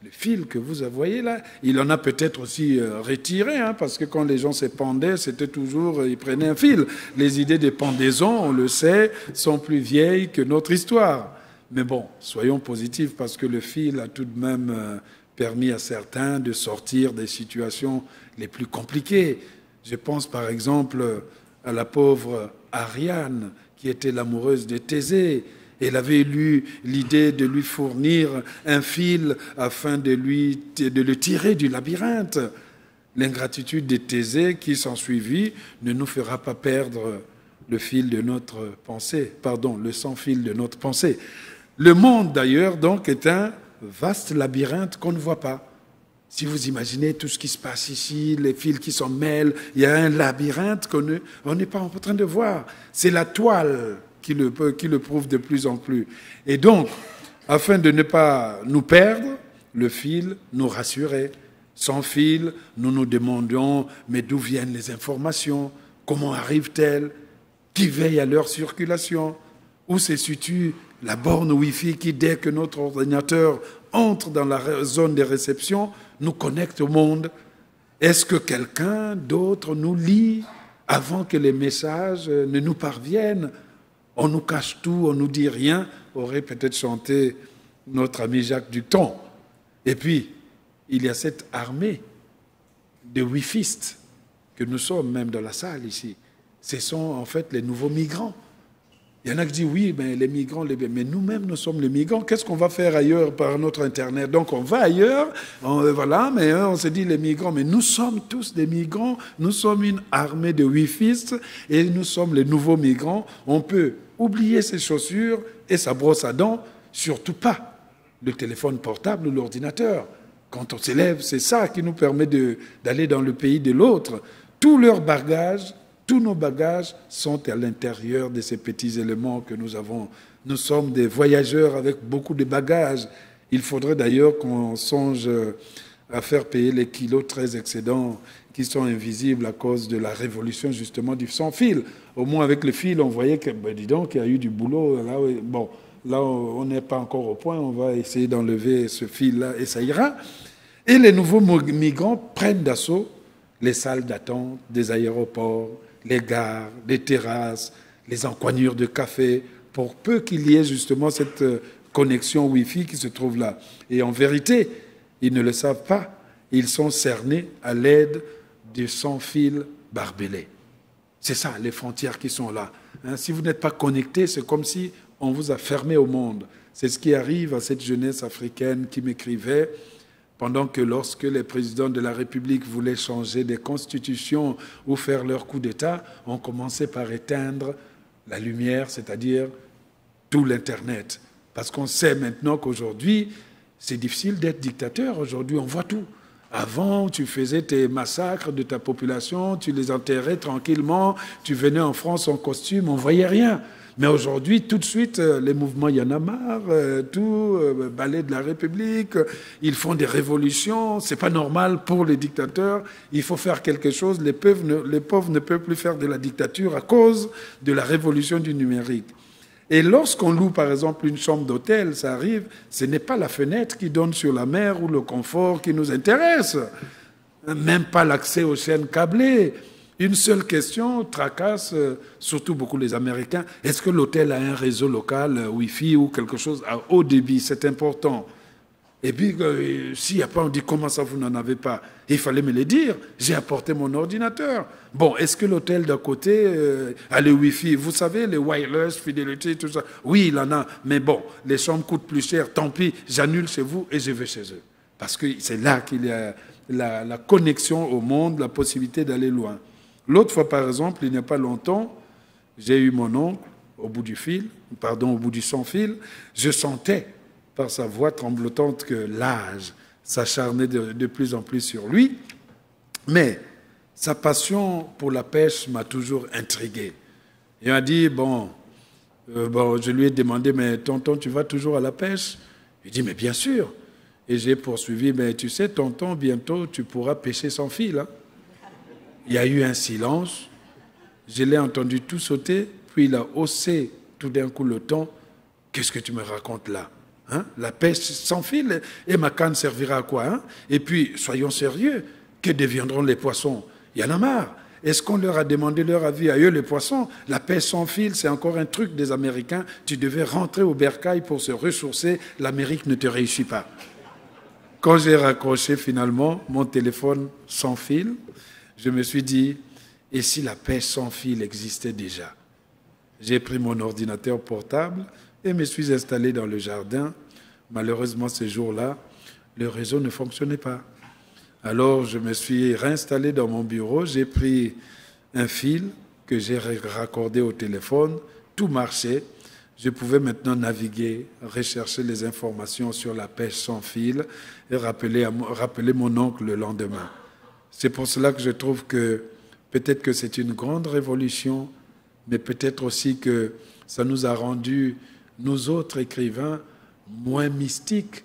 Le fil que vous voyez là, il en a peut-être aussi retiré, parce que quand les gens se pendaient, c'était toujours, ils prenaient un fil. Les idées des pendaisons, on le sait, sont plus vieilles que notre histoire. Mais bon, soyons positifs, parce que le fil a tout de même permis à certains de sortir des situations les plus compliquées. Je pense par exemple à la pauvre Ariane, qui était l'amoureuse de Thésée. Elle avait eu l'idée de lui fournir un fil afin de le tirer du labyrinthe. L'ingratitude de Thésée qui s'ensuivit ne nous fera pas perdre le fil de notre pensée, le sans-fil de notre pensée. Le monde, d'ailleurs, donc, est un vaste labyrinthe qu'on ne voit pas. Si vous imaginez tout ce qui se passe ici, les fils qui s'en mêlent, il y a un labyrinthe qu'on n'est pas en train de voir. C'est la toile qui le prouve de plus en plus. Et donc, afin de ne pas nous perdre, le fil nous rassurait. Sans fil, nous nous demandions, mais d'où viennent les informations? Comment arrivent-elles? Qui veille à leur circulation? Où se situe la borne Wi-Fi qui, dès que notre ordinateur entre dans la zone de réception, nous connecte au monde? Est-ce que quelqu'un d'autre nous lit avant que les messages ne nous parviennent? On nous cache tout, on nous dit rien, aurait peut-être chanté notre ami Jacques Dutton. Et puis, il y a cette armée de wifistes que nous sommes même dans la salle ici. Ce sont en fait les nouveaux migrants. Il y en a qui disent, oui, mais les migrants, mais nous-mêmes, nous sommes les migrants. Qu'est-ce qu'on va faire ailleurs par notre Internet? Donc, on va ailleurs, voilà, mais on se dit les migrants. Mais nous sommes tous des migrants. Nous sommes une armée de wifistes et nous sommes les nouveaux migrants. On peut oublier ses chaussures et sa brosse à dents, surtout pas le téléphone portable ou l'ordinateur. Quand on s'élève, c'est ça qui nous permet d'aller dans le pays de l'autre. Tous leurs bagages, tous nos bagages sont à l'intérieur de ces petits éléments que nous avons. Nous sommes des voyageurs avec beaucoup de bagages. Il faudrait d'ailleurs qu'on songe à faire payer les kilos très excédents qui sont invisibles à cause de la révolution justement du sans-fil. Au moins avec le fil, on voyait que, ben, dis donc, il y a eu du boulot. Là, bon, là, on n'est pas encore au point. On va essayer d'enlever ce fil-là et ça ira. Et les nouveaux migrants prennent d'assaut les salles d'attente des aéroports, les gares, les terrasses, les encoignures de café, pour peu qu'il y ait justement cette connexion Wi-Fi qui se trouve là. Et en vérité, ils ne le savent pas, ils sont cernés à l'aide du sans-fil barbelé. C'est ça, les frontières qui sont là. Hein, si vous n'êtes pas connecté, c'est comme si on vous a fermé au monde. C'est ce qui arrive à cette jeunesse africaine qui m'écrivait pendant que lorsque les présidents de la République voulaient changer des constitutions ou faire leur coup d'État, on commençait par éteindre la lumière, c'est-à-dire tout l'Internet. Parce qu'on sait maintenant qu'aujourd'hui, c'est difficile d'être dictateur. Aujourd'hui, on voit tout. Avant, tu faisais tes massacres de ta population, tu les enterrais tranquillement, tu venais en France en costume, on ne voyait rien. Mais aujourd'hui, tout de suite, les mouvements Y en a marre, balai de la République, ils font des révolutions. C'est pas normal pour les dictateurs. Il faut faire quelque chose. Les pauvres ne peuvent plus faire de la dictature à cause de la révolution du numérique. Et lorsqu'on loue, par exemple, une chambre d'hôtel, ça arrive, ce n'est pas la fenêtre qui donne sur la mer ou le confort qui nous intéresse. Même pas l'accès aux chaînes câblées. Une seule question tracasse surtout beaucoup les Américains. Est-ce que l'hôtel a un réseau local, Wi-Fi ou quelque chose à haut débit? C'est important. Et puis, s'il n'y a pas, on dit comment ça vous n'en avez pas? Il fallait me le dire. J'ai apporté mon ordinateur. Bon, est-ce que l'hôtel d'à côté a le Wi-Fi? Vous savez, les wireless, fidélité, tout ça. Oui, il en a. Mais bon, les chambres coûtent plus cher. Tant pis, j'annule chez vous et je vais chez eux. Parce que c'est là qu'il y a la connexion au monde, la possibilité d'aller loin. L'autre fois, par exemple, il n'y a pas longtemps, j'ai eu mon oncle au bout du sans-fil. Je sentais par sa voix tremblotante que l'âge s'acharnait de plus en plus sur lui. Mais sa passion pour la pêche m'a toujours intrigué. Il m'a dit, je lui ai demandé, mais tonton, tu vas toujours à la pêche? Il dit, mais bien sûr. Et j'ai poursuivi, mais tu sais, tonton, bientôt, tu pourras pêcher sans fil. Hein? Il y a eu un silence. Je l'ai entendu tout sauter, puis il a haussé tout d'un coup le ton. Qu'est-ce que tu me racontes là? Hein? La pêche sans fil, et ma canne servira à quoi? Hein? Et puis, soyons sérieux, que deviendront les poissons? Il y en a marre. Est-ce qu'on leur a demandé leur avis à eux, les poissons? La pêche sans fil, c'est encore un truc des Américains. Tu devais rentrer au bercail pour se ressourcer. L'Amérique ne te réussit pas. Quand j'ai raccroché finalement mon téléphone sans fil, je me suis dit, et si la pêche sans fil existait déjà? J'ai pris mon ordinateur portable et me suis installé dans le jardin. Malheureusement, ce jour-là, le réseau ne fonctionnait pas. Alors, je me suis réinstallé dans mon bureau, j'ai pris un fil que j'ai raccordé au téléphone, tout marchait. Je pouvais maintenant naviguer, rechercher les informations sur la pêche sans fil et rappeler mon oncle le lendemain. C'est pour cela que je trouve que peut-être que c'est une grande révolution, mais peut-être aussi que ça nous a rendu, nous autres écrivains, moins mystiques.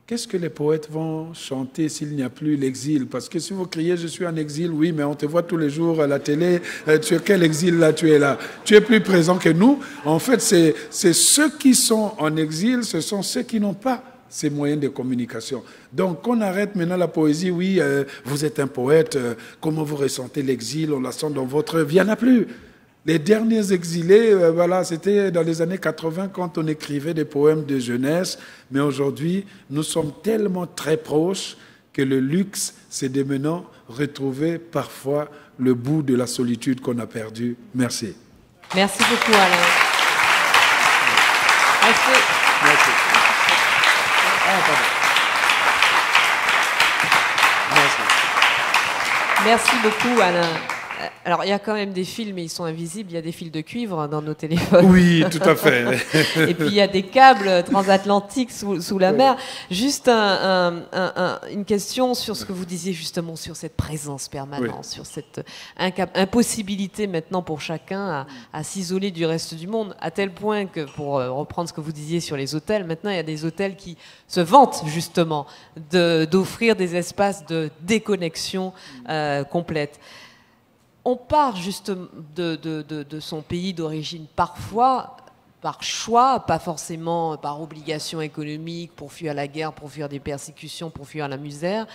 Qu'est-ce que les poètes vont chanter s'il n'y a plus l'exil? Parce que si vous criez « je suis en exil », oui, mais on te voit tous les jours à la télé, tu es quel exil là, tu es là? Tu es plus présent que nous. En fait, c'est ceux qui sont en exil, ce sont ceux qui n'ont pas ces moyens de communication. Donc, on arrête maintenant la poésie. Oui, vous êtes un poète, comment vous ressentez l'exil? On la sent dans votre œuvre. Il n'y en a plus. Les derniers exilés, c'était dans les années 80 quand on écrivait des poèmes de jeunesse. Mais aujourd'hui, nous sommes tellement très proches que le luxe, c'est de maintenant retrouver parfois le bout de la solitude qu'on a perdu. Merci. Merci beaucoup, Alain. Merci. Ah, pardon. Merci beaucoup, Alain. Alors, il y a quand même des fils, mais ils sont invisibles. Il y a des fils de cuivre dans nos téléphones. Oui, tout à fait. Et puis, il y a des câbles transatlantiques sous la mer. Juste une question sur ce que vous disiez justement, sur cette présence permanente, sur cette impossibilité maintenant pour chacun à s'isoler du reste du monde, à tel point que, pour reprendre ce que vous disiez sur les hôtels, maintenant, il y a des hôtels qui se vantent justement d'offrir des espaces de déconnexion complète. On part justement de son pays d'origine parfois par choix, pas forcément par obligation économique, pour fuir la guerre, pour fuir des persécutions, pour fuir la misère,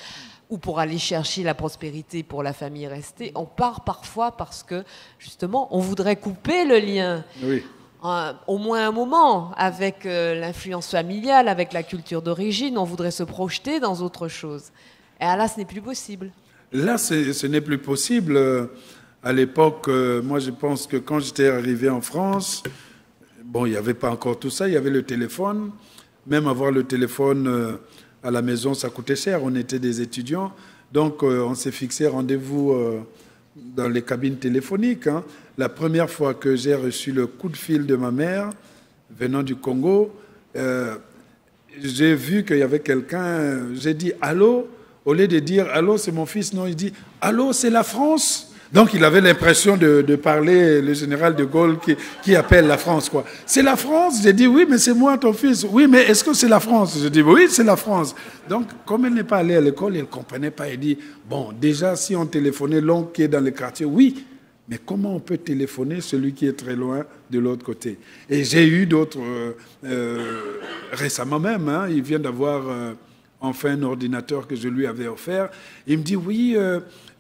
ou pour aller chercher la prospérité pour la famille restée. On part parfois parce que, justement, on voudrait couper le lien, au moins un moment, avec l'influence familiale, avec la culture d'origine. On voudrait se projeter dans autre chose. Et là, ce n'est plus possible. Là, ce n'est plus possible. À l'époque, moi, je pense que quand j'étais arrivé en France, bon, il n'y avait pas encore tout ça, il y avait le téléphone. Même avoir le téléphone à la maison, ça coûtait cher. On était des étudiants. Donc, on s'est fixé rendez-vous dans les cabines téléphoniques. Hein. La première fois que j'ai reçu le coup de fil de ma mère, venant du Congo, j'ai vu qu'il y avait quelqu'un, j'ai dit « Allô ?» Au lieu de dire « Allô, c'est mon fils », non, il dit « Allô, c'est la France ?» Donc, il avait l'impression de parler le général de Gaulle qui appelle la France, quoi. « C'est la France ?» J'ai dit « Oui, mais c'est moi, ton fils. »« Oui, mais est-ce que c'est la France ?» Je dis « Oui, c'est la France. » Donc, comme elle n'est pas allée à l'école, elle ne comprenait pas. Elle dit « Bon, déjà, si on téléphonait l'oncle qui est dans le quartier, oui, mais comment on peut téléphoner celui qui est très loin de l'autre côté ?» Et j'ai eu d'autres, récemment même, hein, il vient d'avoir... enfin un ordinateur que je lui avais offert. Il me dit, oui,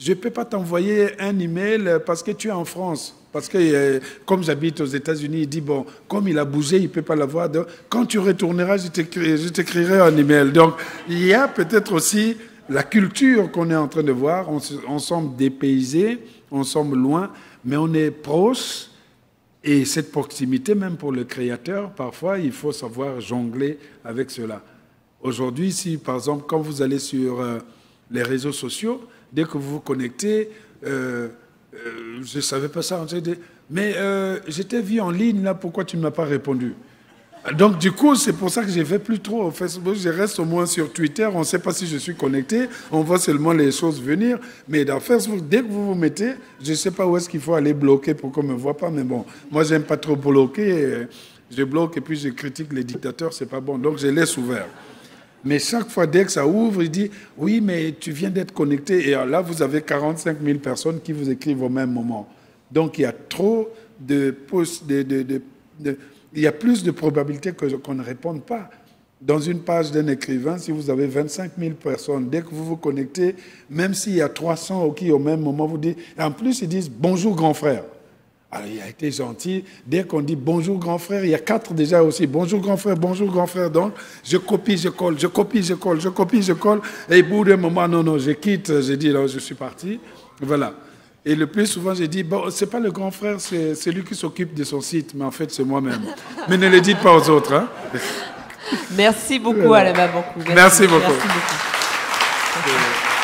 je ne peux pas t'envoyer un email parce que tu es en France. Parce que comme j'habite aux États-Unis, il dit, bon, comme il a bougé, il ne peut pas l'avoir. Donc, quand tu retourneras, je t'écrirai un email. Donc, il y a peut-être aussi la culture qu'on est en train de voir. On semble dépaysé, on semble loin, mais on est proche. Et cette proximité, même pour le créateur, parfois, il faut savoir jongler avec cela. Aujourd'hui, si par exemple, quand vous allez sur les réseaux sociaux, dès que vous vous connectez, je ne savais pas ça, mais je t'ai vu en ligne, là, pourquoi tu ne m'as pas répondu? Donc du coup, c'est pour ça que je ne vais plus trop au Facebook, je reste au moins sur Twitter, on ne sait pas si je suis connecté, on voit seulement les choses venir, mais dans Facebook, dès que vous vous mettez, je ne sais pas où est-ce qu'il faut aller bloquer pour qu'on ne me voit pas, mais bon, moi, je n'aime pas trop bloquer, je bloque et puis je critique les dictateurs, ce n'est pas bon, donc je laisse ouvert. Mais chaque fois, dès que ça ouvre, il dit « Oui, mais tu viens d'être connecté. » Et là, vous avez 45 000 personnes qui vous écrivent au même moment. Donc, il y a trop il y a plus de probabilités qu'on ne réponde pas. Dans une page d'un écrivain, si vous avez 25 000 personnes, dès que vous vous connectez, même s'il y a 300 qui au même moment vous disent... En plus, ils disent « Bonjour, grand frère ». Alors, il a été gentil. Dès qu'on dit « Bonjour, grand frère », il y a 4 déjà aussi. « Bonjour, grand frère, bonjour, grand frère ». Donc, je copie, je colle, je copie, je colle, je copie, je colle. Et au bout d'un moment, non, je quitte. J'ai dit « Je suis parti ». Voilà. Et le plus souvent, j'ai dit « Bon, ce n'est pas le grand frère, c'est celui qui s'occupe de son site. Mais en fait, c'est moi-même. » Mais ne le dites pas aux autres. Hein. Merci beaucoup, Alain Mabanckou. Merci beaucoup. Merci beaucoup.